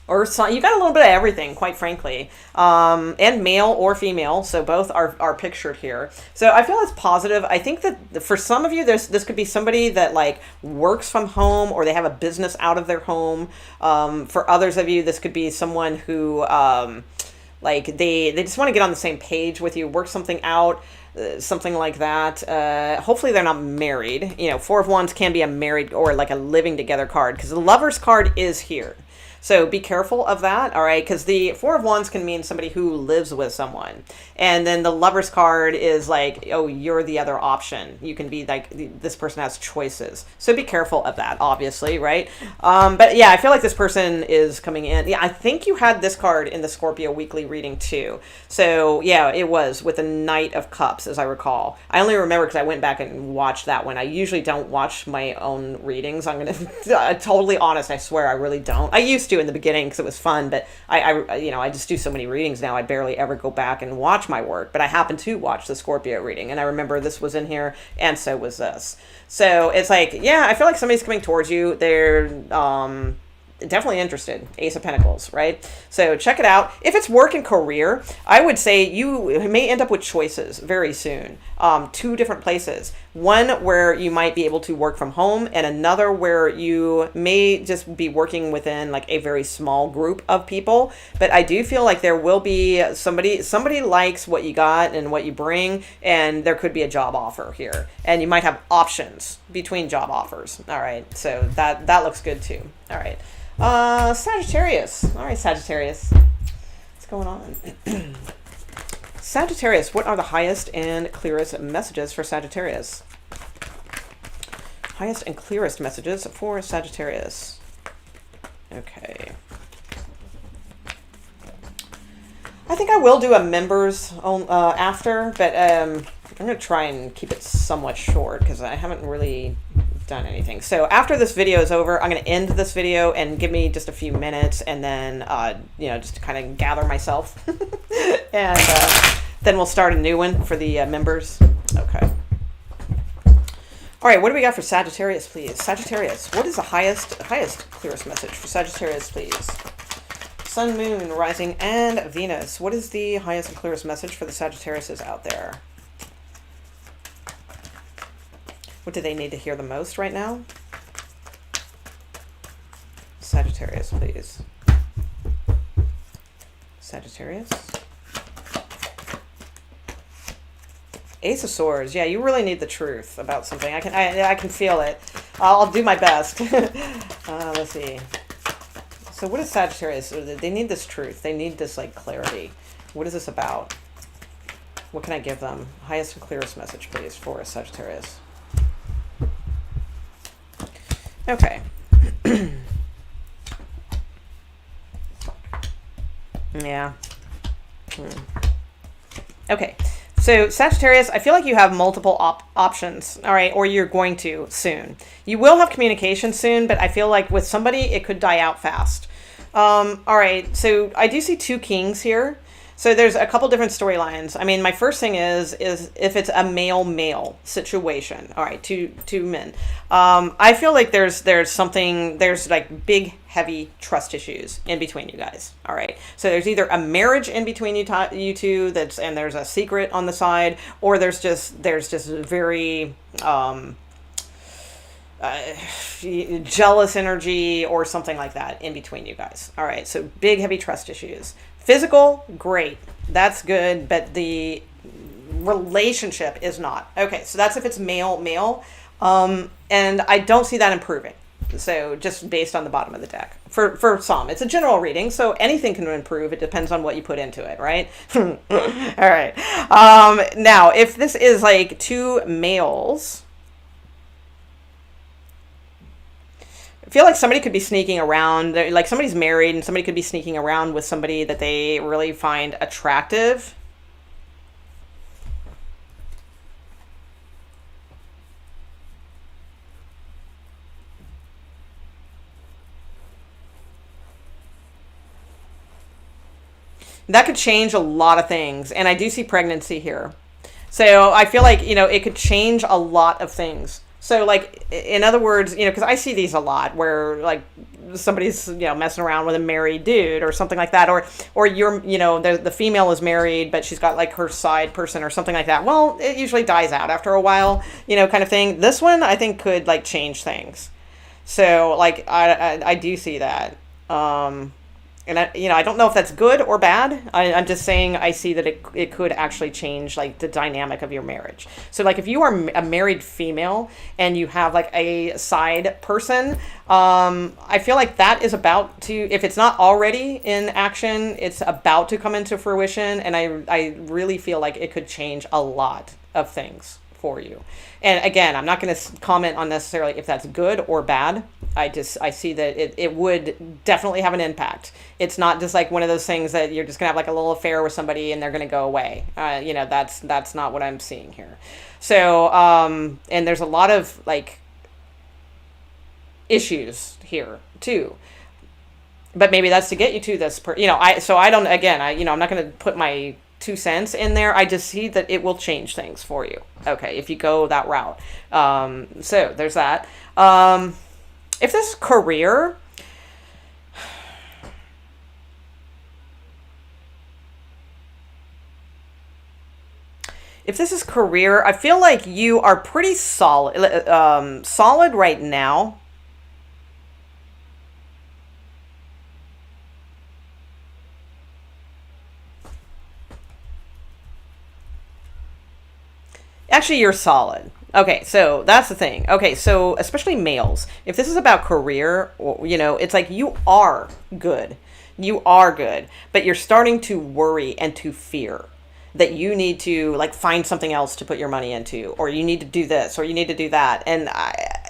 Or you got a little bit of everything, quite frankly, and male or female. So both are pictured here. So I feel it's positive. I think that for some of you, this could be somebody that like works from home, or they have a business out of their home. For others of you, this could be someone who like they just want to get on the same page with you, work something out. Something like that. Hopefully they're not married. Four of Wands can be a married or like a living together card, because the Lovers card is here. So be careful of that, all right? Because the Four of Wands can mean somebody who lives with someone. And then the Lovers card is like, oh, you're the other option. You can be like, this person has choices. So be careful of that, obviously, right? But yeah, I feel like this person is coming in. Yeah, I think you had this card in the Scorpio weekly reading too. So yeah, it was with the Knight of Cups, as I recall. I only remember because I went back and watched that one. I usually don't watch my own readings. I'm going to, totally honest, I swear I really don't. I used to in the beginning because it was fun, but I just do so many readings now, I barely ever go back and watch my work. But I happen to watch the Scorpio reading, and I remember this was in here, and so was this. So it's like, yeah, I feel like somebody's coming towards you. They're definitely interested. Ace of Pentacles, right? So check it out. If it's work and career, I would say you may end up with choices very soon. Two different places. One where you might be able to work from home, and another where you may just be working within like a very small group of people. But I do feel like there will be somebody likes what you got and what you bring, and there could be a job offer here. And you might have options between job offers. All right. So that looks good too. All right. Sagittarius. All right, Sagittarius. What's going on? Sagittarius, what are the highest and clearest messages for Sagittarius? Highest and clearest messages for Sagittarius. Okay. I think I will do a members after, but I'm going to try and keep it somewhat short because I haven't really done anything. So after this video is over, I'm going to end this video and give me just a few minutes, and then just to kind of gather myself and then we'll start a new one for the members. Okay. All right, what do we got for Sagittarius, please? Sagittarius, what is the highest clearest message for Sagittarius, please? Sun, Moon, Rising, and Venus. What is the highest and clearest message for the Sagittariuses out there? What do they need to hear the most right now? Sagittarius, please. Sagittarius. Ace of Swords. Yeah, you really need the truth about something. I can feel it. I'll do my best. Let's see. So what is Sagittarius? They need this truth. They need this like clarity. What is this about? What can I give them? Highest and clearest message, please, for Sagittarius. Okay. Yeah. Okay. So Sagittarius, I feel like you have multiple options, all right, or you're going to soon. You will have communication soon, but I feel like with somebody, it could die out fast. All right, so I do see two kings here. So there's a couple different storylines. I mean, my first thing is if it's a male-male situation. All right, two men. I feel like there's like big, heavy trust issues in between you guys. All right, so there's either a marriage in between you two and there's a secret on the side, or there's just very jealous energy or something like that in between you guys. All right, so big, heavy trust issues. Physical, great. That's good, but the relationship is not. Okay, so that's if it's male, male. And I don't see that improving. So just based on the bottom of the deck for some, it's a general reading, so anything can improve. It depends on what you put into it, right? All right. Now, if this is like two males, I feel like somebody could be sneaking around. Like somebody's married and somebody could be sneaking around with somebody that they really find attractive. That could change a lot of things. And I do see pregnancy here. So I feel like, it could change a lot of things. So like, in other words, because I see these a lot where like somebody's, messing around with a married dude or something like that. Or you're, the female is married, but she's got like her side person or something like that. Well, it usually dies out after a while, kind of thing. This one I think could like change things. So like, I do see that. And I don't know if that's good or bad. I'm just saying I see that it could actually change like the dynamic of your marriage. So like if you are a married female and you have like a side person, I feel like that is about to, if it's not already in action, it's about to come into fruition. And I really feel like it could change a lot of things for you. And again, I'm not going to comment on necessarily if that's good or bad. I see that it would definitely have an impact. It's not just like one of those things that you're just gonna have like a little affair with somebody and they're gonna go away. That's not what I'm seeing here. So and there's a lot of like issues here too. But maybe that's to get you to this I'm not gonna put my 2 cents in there. I just see that it will change things for you. Okay, if you go that route. So there's that. If this career, I feel like you are pretty solid right now. Actually, you're solid. Okay, so that's the thing. Okay, so especially males, if this is about career, it's like you are good. You are good, but you're starting to worry and to fear that you need to like find something else to put your money into, or you need to do this, or you need to do that. And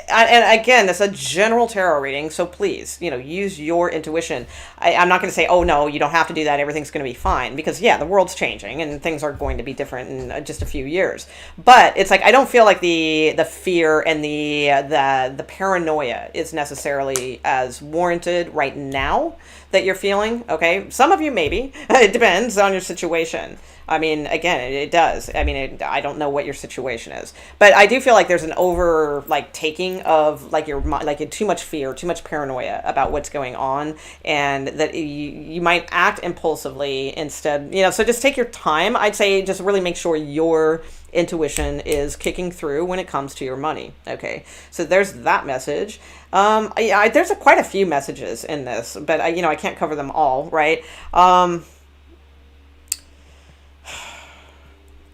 and again, it's a general tarot reading, so please, use your intuition. I'm not going to say, oh no, you don't have to do that. Everything's going to be fine, because yeah, the world's changing and things are going to be different in just a few years. But it's like I don't feel like the fear and the paranoia is necessarily as warranted right now that you're feeling. Okay, some of you maybe. It depends on your situation. I mean, again, it does. I mean, I don't know what your situation is, but I do feel like there's an over like taking of like too much fear, too much paranoia about what's going on, and that you might act impulsively instead. So just take your time. I'd say just really make sure your intuition is kicking through when it comes to your money. Okay, so there's that message. There's quite a few messages in this, but I can't cover them all, right?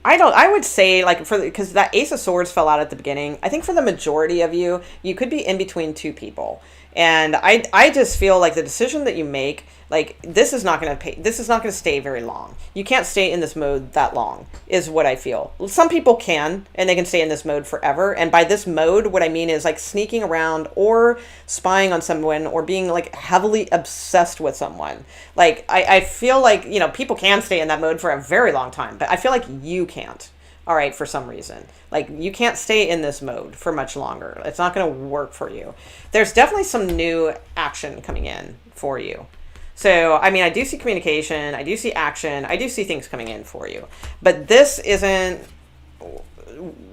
I would say like because that Ace of Swords fell out at the beginning. I think for the majority of you, you could be in between two people. And I just feel like the decision that you make, like this is not going to stay very long. You can't stay in this mode that long is what I feel. Some people can, and they can stay in this mode forever. And by this mode, what I mean is like sneaking around or spying on someone or being like heavily obsessed with someone. Like I feel like, people can stay in that mode for a very long time, but I feel like you can't. All right, for some reason. Like, you can't stay in this mode for much longer. It's not going to work for you. There's definitely some new action coming in for you. So, I mean, I do see communication. I do see action. I do see things coming in for you. But this isn't...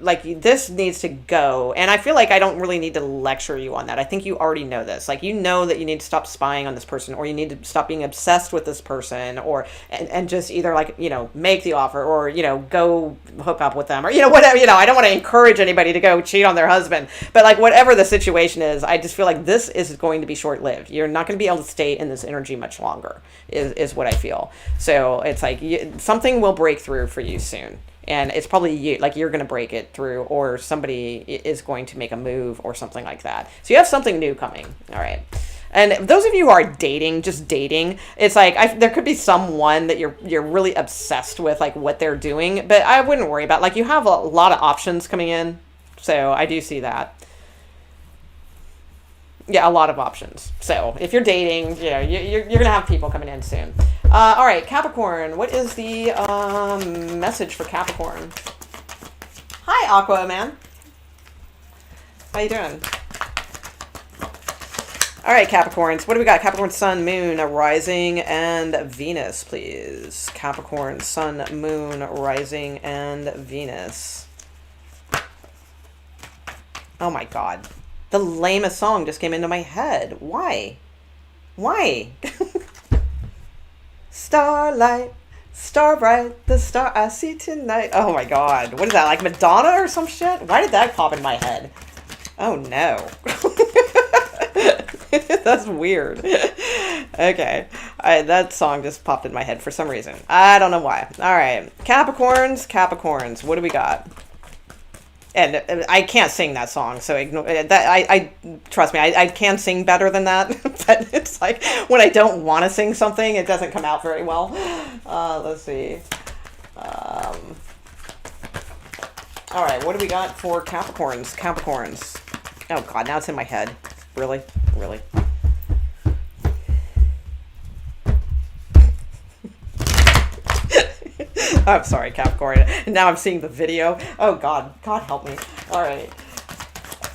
like this needs to go, and I feel like I don't really need to lecture you on that. I think you already know this. Like, you know that you need to stop spying on this person, or you need to stop being obsessed with this person, or and just either like make the offer, or go hook up with them, or whatever. I don't want to encourage anybody to go cheat on their husband, but like whatever the situation is, I just feel like this is going to be short lived. You're not going to be able to stay in this energy much longer. Is what I feel. So it's like something will break through for you soon. And it's probably you, like you're going to break it through, or somebody is going to make a move or something like that. So you have something new coming. All right. And those of you who are dating, just dating, it's like there could be someone that you're really obsessed with, like what they're doing, but I wouldn't worry about, like, you have a lot of options coming in. So I do see that. Yeah, a lot of options. So if you're dating, you're going to have people coming in soon. All right, Capricorn, what is the message for Capricorn? Hi, Aqua Man. How you doing? All right, Capricorns, what do we got? Capricorn, Sun, Moon, Rising, and Venus, please. Capricorn, Sun, Moon, Rising, and Venus. Oh my God. The lamest song just came into my head. Why? Why? Starlight, star bright, the star I see tonight. Oh my God. What is that, like Madonna or some shit? Why did that pop in my head? Oh no. That's weird. Okay. That song just popped in my head for some reason. I don't know why. All right. Capricorns. What do we got? And I can't sing that song, so ignore that. I trust me, I can sing better than that, but it's like when I don't want to sing something, it doesn't come out very well. Let's see. All right, what do we got for Capricorns? Oh God, now it's in my head. Really? I'm sorry, Capricorn. Now I'm seeing the video. Oh God help me. All right.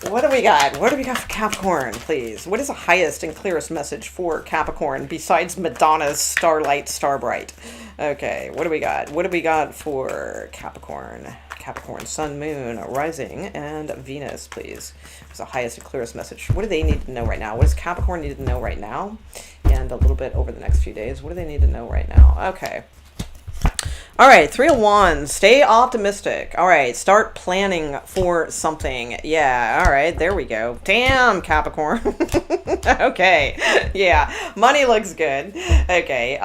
What do we got? What do we got for Capricorn, please? What is the highest and clearest message for Capricorn besides Madonna's Starlight, Starbright? Okay, what do we got? What do we got for Capricorn? Capricorn, Sun, Moon, Rising, and Venus, please. What's the highest and clearest message? What do they need to know right now? What does Capricorn need to know right now? And a little bit over the next few days. What do they need to know right now? Okay. All right, 3 of Wands, stay optimistic. All right, start planning for something. Yeah, all right, there we go. Damn, Capricorn. Okay, yeah, money looks good. Okay,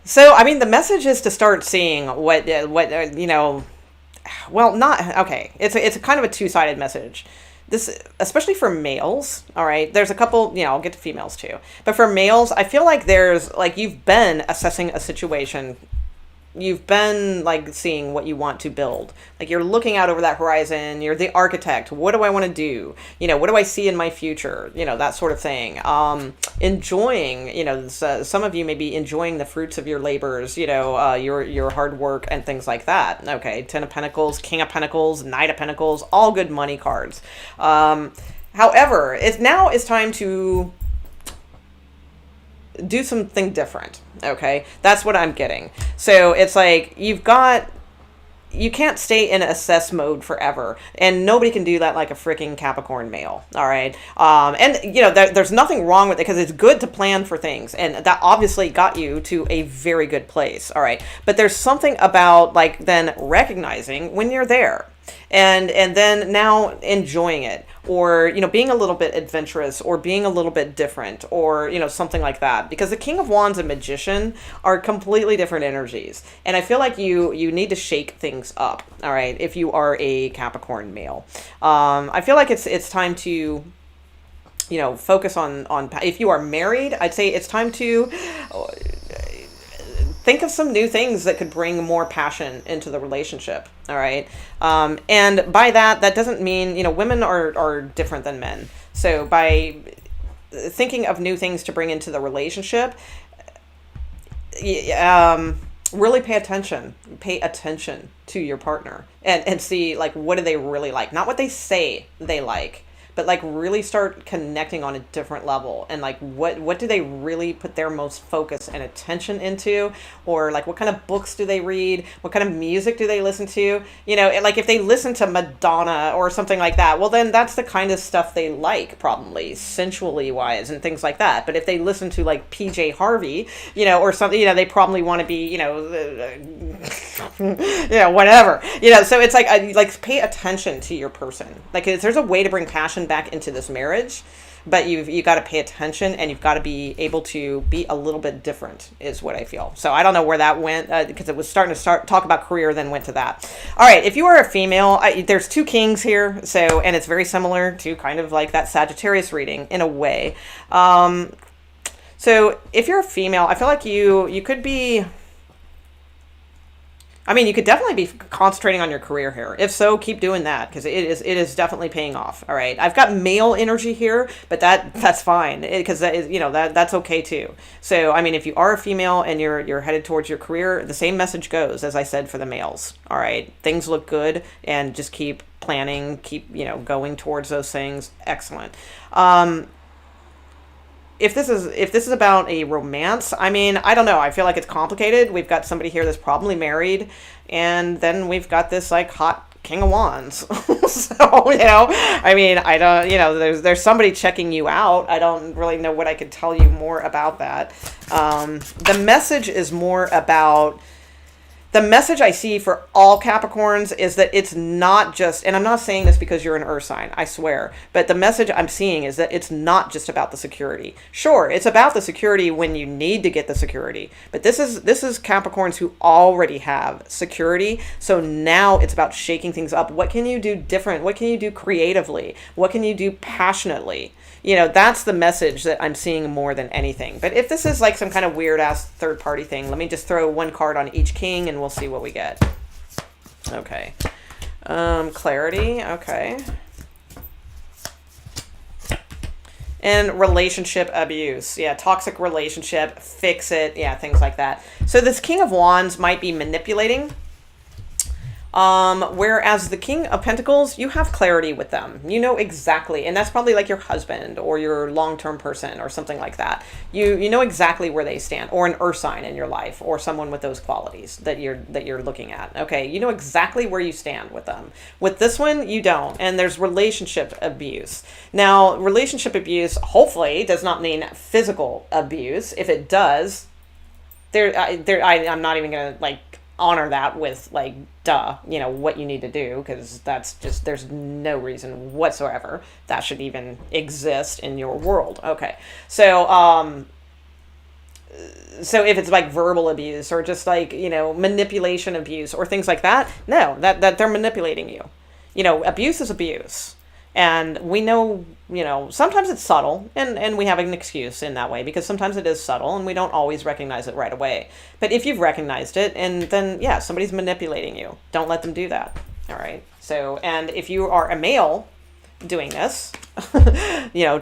so, I mean, the message is to start seeing what well, not, okay, it's a kind of a two-sided message. This, especially for males, all right, there's a couple, I'll get to females too. But for males, I feel like there's, like, you've been assessing a situation. You've been, like, seeing what you want to build. Like, you're looking out over that horizon. You're the architect. What do I want to do? What do I see in my future? That sort of thing. Enjoying, some of you may be enjoying the fruits of your labors, your hard work and things like that. Okay, 10 of Pentacles, King of Pentacles, Knight of Pentacles, all good money cards. However, now it's time to do something different. Okay, that's what I'm getting. So it's like you can't stay in assess mode forever, and nobody can do that like a freaking Capricorn male. All right, and there's nothing wrong with it, because it's good to plan for things, and that obviously got you to a very good place. All right, but there's something about, like, then recognizing when you're there, and then now enjoying it, or being a little bit adventurous, or being a little bit different, or something like that, because the King of Wands and Magician are completely different energies, and I feel like you need to shake things up. All right, if you are a Capricorn male, I feel like it's time to focus on if you are married, I'd say it's time to think of some new things that could bring more passion into the relationship. All right. And by that doesn't mean, women are different than men. So by thinking of new things to bring into the relationship, really pay attention to your partner, and see, like, what do they really like? Not what they say they like, but, like, really start connecting on a different level, and, like, what do they really put their most focus and attention into, or, like, what kind of books do they read, what kind of music do they listen to? Like, if they listen to Madonna or something like that, well, then that's the kind of stuff they like, probably sensually wise and things like that. But if they listen to, like, PJ Harvey, or something, they probably want to be, whatever, so it's like pay attention to your person. Like, there's a way to bring passion back into this marriage, but you got to pay attention, and you've got to be able to be a little bit different is what I feel. So I don't know where that went, because it was starting to talk about career, then went to that. All right, if you are a female, there's two kings here, so, and it's very similar to kind of like that Sagittarius reading in a way. So if you're a female, I feel like you could be, I mean, you could definitely be concentrating on your career here. If so, keep doing that, because it is definitely paying off. All right, I've got male energy here, but that's fine, because that is, that's okay too. So I mean, if you are a female and you're headed towards your career, the same message goes as I said for the males. All right, things look good, and just keep planning, keep going towards those things. Excellent. If this is about a romance, I mean, I don't know. I feel like it's complicated. We've got somebody here that's probably married, and then we've got this like hot King of Wands. So, I mean, I don't, there's somebody checking you out. I don't really know what I could tell you more about that. The message is more about, the message I see for all Capricorns is that it's not just, and I'm not saying this because you're an earth sign, I swear, but the message I'm seeing is that it's not just about the security. Sure, it's about the security when you need to get the security, but this is Capricorns who already have security. So now it's about shaking things up. What can you do different? What can you do creatively? What can you do passionately? That's the message that I'm seeing more than anything. But if this is like some kind of weird ass third party thing, let me just throw one card on each king and we'll see what we get. Okay. Clarity. Okay. And relationship abuse. Yeah, toxic relationship, fix it. Yeah, things like that. So this King of Wands might be manipulating. Whereas the King of Pentacles, you have clarity with them. You know exactly, and that's probably like your husband or your long-term person or something like that. You know exactly where they stand, or an earth sign in your life, or someone with those qualities that you're looking at. Okay, you know exactly where you stand with them. With this one, you don't, and there's relationship abuse. Now, relationship abuse hopefully does not mean physical abuse. If it does, I'm not even gonna like honor that with like what you need to do, because that's just, there's no reason whatsoever that should even exist in your world. Okay, so if it's like verbal abuse or just like manipulation abuse or things like that, no, that they're manipulating you. Abuse is abuse. And we know, sometimes it's subtle, and we have an excuse in that way, because sometimes it is subtle and we don't always recognize it right away. But if you've recognized it, and then, yeah, somebody's manipulating you, don't let them do that. All right. So, and if you are a male doing this,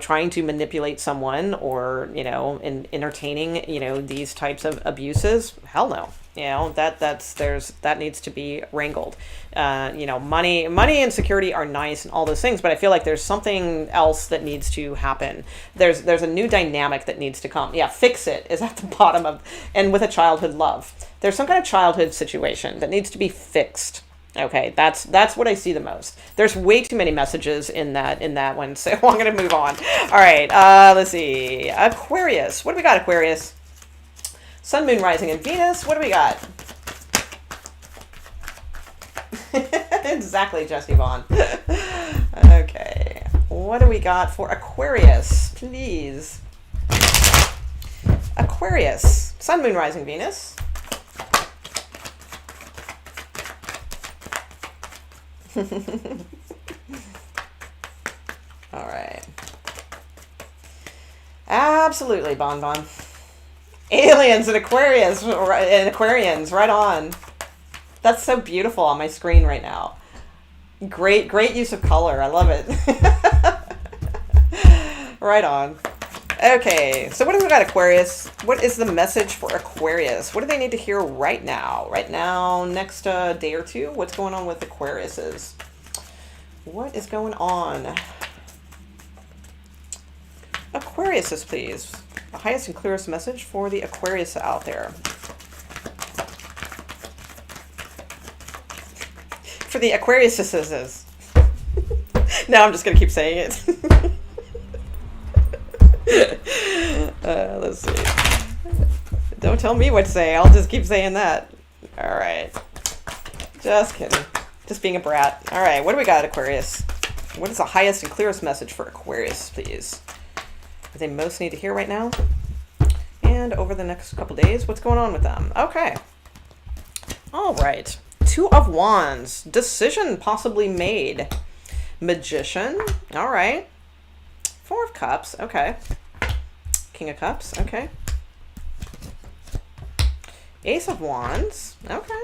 trying to manipulate someone, or, entertaining, these types of abuses, hell no. That needs to be wrangled. Money and security are nice and all those things, but I feel like there's something else that needs to happen. There's a new dynamic that needs to come. Yeah, fix it is at the bottom of, and with a childhood love. There's some kind of childhood situation that needs to be fixed. Okay, that's what I see the most. There's way too many messages in that one, so I'm gonna move on. All right, let's see. Aquarius. What do we got, Aquarius? Sun, Moon, Rising, and Venus. What do we got? Exactly, Jessie Vaughn. Okay. What do we got for Aquarius? Please. Aquarius. Sun, Moon, Rising, Venus. All right. Absolutely, Bon Bon. Aliens and Aquarius and Aquarians, right on. That's so beautiful on my screen right now. Great use of color. I love it. Right on. Okay, so what do we got, Aquarius? What is the message for Aquarius? What do they need to hear right now? Right now, next day or two? What's going on with Aquariuses? What is going on? Aquariuses, please. The highest and clearest message for the Aquarius out there. For the Aquariuses. No, I'm just going to keep saying it. Let's see. Don't tell me what to say. I'll just keep saying that. All right. Just kidding. Just being a brat. All right. What do we got, Aquarius? What is the highest and clearest message for Aquarius, please? they most need to hear right now. And over the next couple days, what's going on with them? Okay. All right. Two of Wands. Decision possibly made. Magician. All right. Four of Cups. Okay. King of Cups. Okay. Ace of Wands. Okay.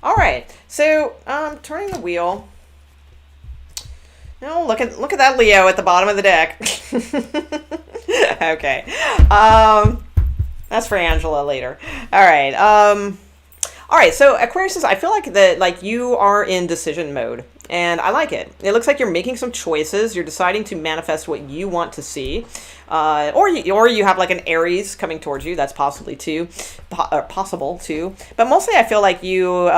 All right. So, turning the wheel. No, look at that Leo at the bottom of the deck. Okay. That's for Angela later. All right. All right. So Aquarius, I feel like you are in decision mode, and I like it. It looks like you're making some choices. You're deciding to manifest what you want to see, or you have like an Aries coming towards you. That's possible too. But mostly, I feel like you're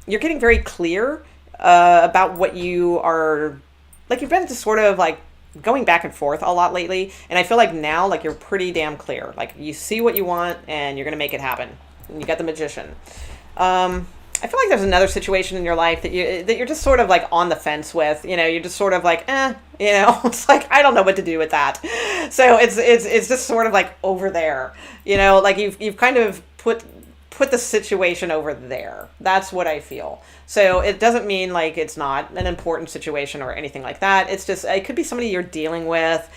getting very clear about what you are. Like you've been just sort of like going back and forth a lot lately, and I feel like now like you're pretty damn clear. Like you see what you want, and you're gonna make it happen. And you got the Magician. I feel like there's another situation in your life that you're just sort of like on the fence with. You know, you're just sort of like, it's like I don't know what to do with that. So it's just sort of like over there. You know, like you've kind of put the situation over there. That's what I feel. So it doesn't mean like it's not an important situation or anything like that. It's just, it could be somebody you're dealing with.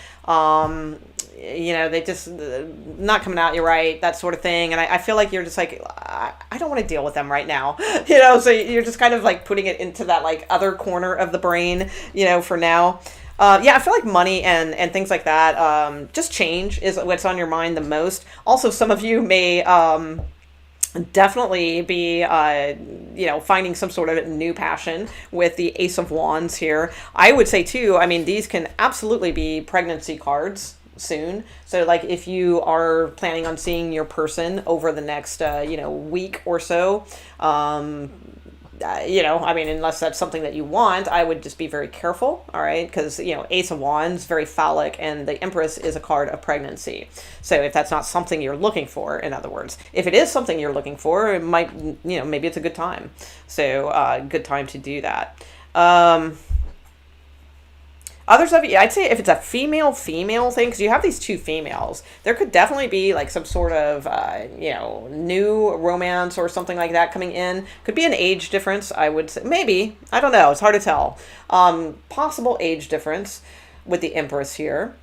They just not coming out you right, that sort of thing. And I feel like you're just like, I don't want to deal with them right now. So you're just kind of like putting it into that like other corner of the brain, for now. I feel like money and things like that, just change is what's on your mind the most. Also, some of you may, definitely be finding some sort of new passion with the Ace of Wands here. I would say too, I mean, these can absolutely be pregnancy cards soon. So like if you are planning on seeing your person over the next week or so, unless that's something that you want, I would just be very careful, all right? Because, Ace of Wands, very phallic, and the Empress is a card of pregnancy. So if that's not something you're looking for, in other words, if it is something you're looking for, it might, maybe it's a good time. So good time to do that. Others of you, I'd say if it's a female thing, because you have these two females, there could definitely be like some sort of, new romance or something like that coming in. Could be an age difference, I would say. Maybe. I don't know. It's hard to tell. Possible age difference with the Empress here.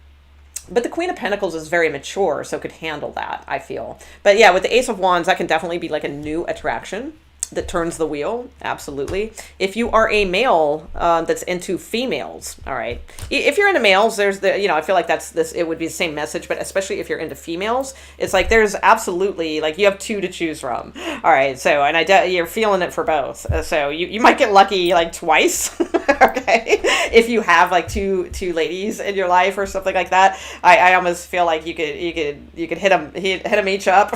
But the Queen of Pentacles is very mature, so could handle that, I feel. But yeah, with the Ace of Wands, that can definitely be like a new attraction that turns the wheel. Absolutely. If you are a male that's into females, all right, if you're into males, there's I feel like it would be the same message, but especially if you're into females, it's like there's absolutely like you have two to choose from. All right, so and you're feeling it for both, so you might get lucky like twice. Okay, if you have like two ladies in your life or something like that, I almost feel like you could hit them each up.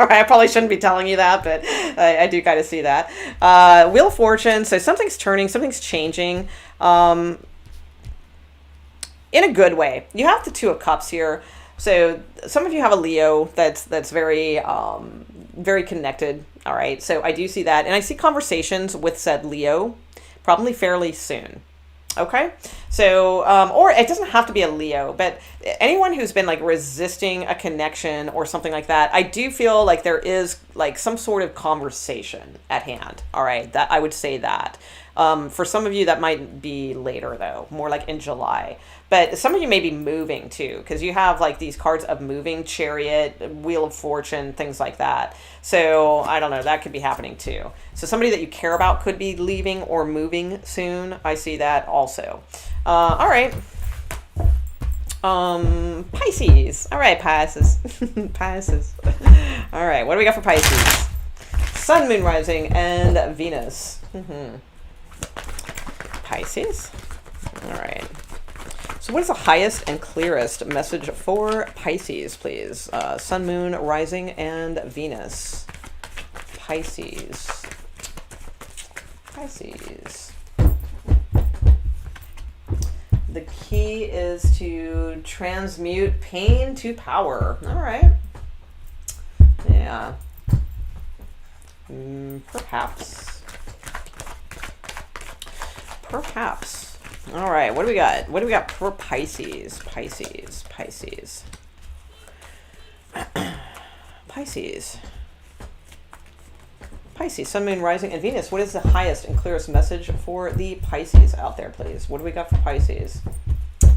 I probably shouldn't be telling you that, but I do kind of see that. Wheel of Fortune, so something's turning, something's changing, in a good way. You have the Two of Cups here, so some of you have a Leo that's very very connected. All right, so I do see that, and I see conversations with said Leo probably fairly soon. Okay, so, or it doesn't have to be a Leo, but anyone who's been like resisting a connection or something like that, I do feel like there is like some sort of conversation at hand. All right, that I would say that. For some of you, that might be later though, more like in July. But some of you may be moving too, because you have like these cards of moving, Chariot, Wheel of Fortune, things like that. So I don't know, that could be happening too. So somebody that you care about could be leaving or moving soon. I see that also. All right. Pisces. All right, Pisces. Pisces. All right, what do we got for Pisces? Sun, Moon, Rising, and Venus. Pisces. All right. So what is the highest and clearest message for Pisces, please? Sun, Moon, Rising, and Venus. Pisces. Pisces. The key is to transmute pain to power. All right. Yeah. Perhaps. All right, what do we got? What do we got for Pisces? Pisces, Pisces. Pisces. Pisces, Sun, Moon, Rising, and Venus. What is the highest and clearest message for the Pisces out there, please? What do we got for Pisces? All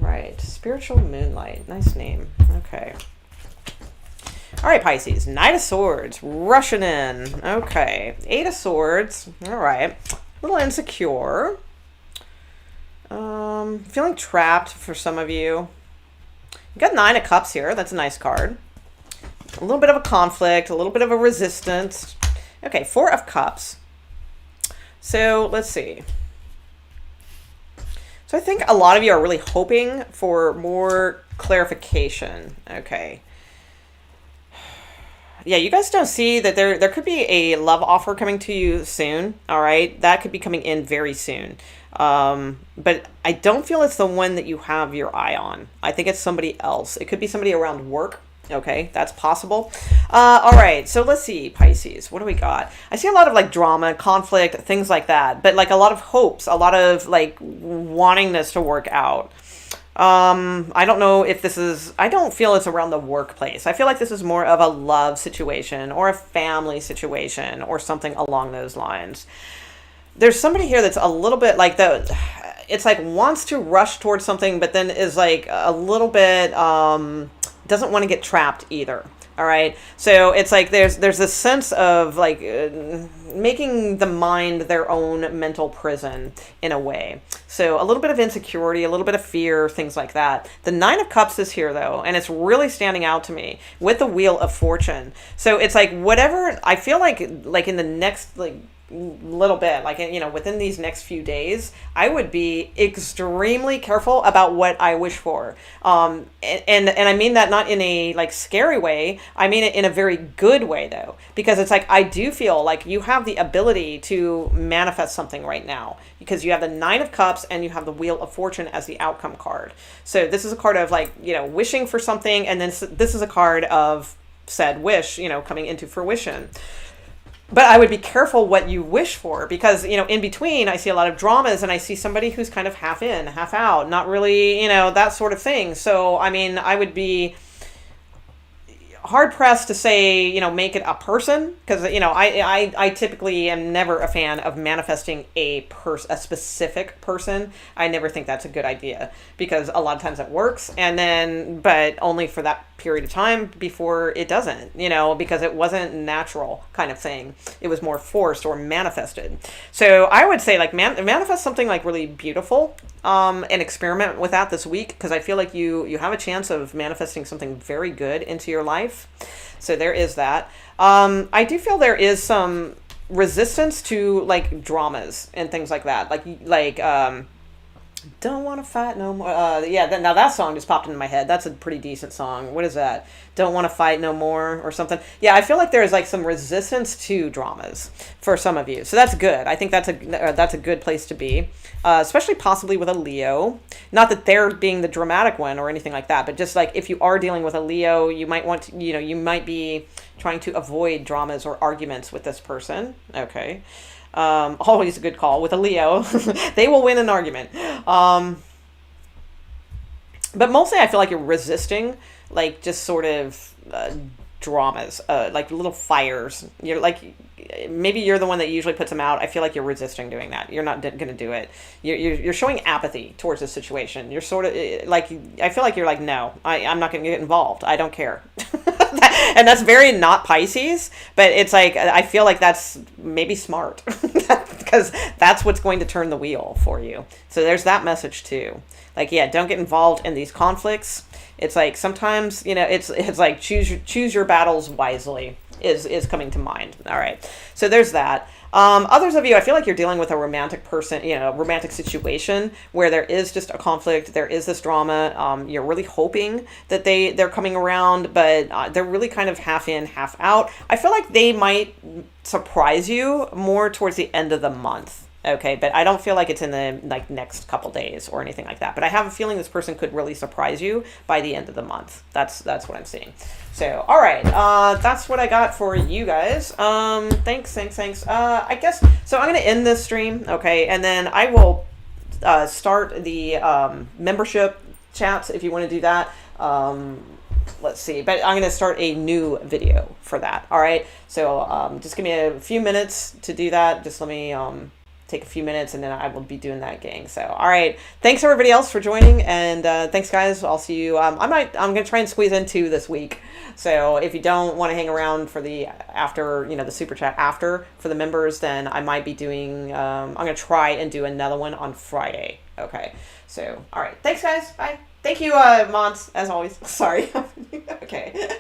right, Spiritual Moonlight. Nice name. Okay. All right, Pisces. Knight of Swords. Rushing in. Okay. Eight of Swords. All right. A little insecure. Feeling trapped for some of you. You got Nine of Cups here. That's a nice card. A little bit of a conflict, a little bit of a resistance. Okay, Four of Cups. So let's see. So I think a lot of you are really hoping for more clarification. Okay. Yeah, you guys don't see that there could be a love offer coming to you soon. All right, that could be coming in very soon. But I don't feel it's the one that you have your eye on. I think it's somebody else. It could be somebody around work. Okay, that's possible. All right, so let's see, Pisces. What do we got? I see a lot of like drama, conflict, things like that, but like a lot of hopes, a lot of like wanting this to work out. I don't know if this is, I don't feel it's around the workplace. I feel like this is more of a love situation or a family situation or something along those lines. There's somebody here that's a little bit like that. It's like wants to rush towards something, but then is like a little bit, doesn't want to get trapped either. All right. So it's like there's this sense of like making the mind their own mental prison in a way. So a little bit of insecurity, a little bit of fear, things like that. The Nine of Cups is here though, and it's really standing out to me with the Wheel of Fortune. So it's like whatever I feel like in the next like little bit, like, you know, within these next few days, I would be extremely careful about what I wish for. And I mean that not in a like scary way. I mean it in a very good way though, because it's like I do feel like you have the ability to manifest something right now because you have the Nine of Cups and you have the Wheel of Fortune as the outcome card. So this is a card of like, you know, wishing for something, and then this is a card of said wish, you know, coming into fruition. But I would be careful what you wish for because, you know, in between, I see a lot of dramas and I see somebody who's kind of half in, half out, not really, you know, that sort of thing. So, I mean, I would be hard pressed to say, you know, make it a person because, you know, I typically am never a fan of manifesting a specific person. I never think that's a good idea because a lot of times it works and then, but only for that period of time before it doesn't, you know, because it wasn't natural kind of thing. It was more forced or manifested. So I would say like manifest something like really beautiful and experiment with that this week because I feel like you have a chance of manifesting something very good into your life. So there is that. I do feel there is some resistance to like dramas and things like that. Like don't want to fight no more. Now that song just popped into my head. That's a pretty decent song. What is that? Don't want to fight no more or something. Yeah, I feel like there's like some resistance to dramas for some of you. So that's good. I think that's a good place to be, especially possibly with a Leo. Not that they're being the dramatic one or anything like that, but just like if you are dealing with a Leo, you might want to, you know, you might be trying to avoid dramas or arguments with this person. Okay. Always a good call with a Leo. They will win an argument. But mostly I feel like you're resisting like just sort of dramas, like little fires. You're like, maybe you're the one that usually puts them out. I feel like you're resisting doing that. You're not going to do it. You're showing apathy towards the situation. You're sort of like, I feel like you're like, no, I'm not going to get involved. I don't care. And that's very not Pisces, but it's like, I feel like that's maybe smart because that's what's going to turn the wheel for you. So there's that message too. Like, yeah, don't get involved in these conflicts. It's like sometimes, you know, it's like choose your battles wisely is coming to mind. All right. So there's that. Others of you, I feel like you're dealing with a romantic person, you know, romantic situation where there is just a conflict. There is this drama. You're really hoping that they're coming around, but they're really kind of half in, half out. I feel like they might surprise you more towards the end of the month. Okay, but I don't feel like it's in the like next couple days or anything like that. But I have a feeling this person could really surprise you by the end of the month. That's what I'm seeing. So, all right, that's what I got for you guys. Thanks. I guess so. I'm gonna end this stream, okay, and then I will start the membership chats if you want to do that. Let's see, but I'm going to start a new video for that. All right. So just give me a few minutes to do that. Just let me take a few minutes and then I will be doing that, gang. So, all right. Thanks everybody else for joining. And thanks guys. I'll see you. I'm going to try and squeeze in 2 this week. So if you don't want to hang around for the after, the super chat after for the members, then I might be doing, I'm going to try and do another one on Friday. Okay. So, all right. Thanks guys. Bye. Thank you, Mons, as always. Sorry. Okay.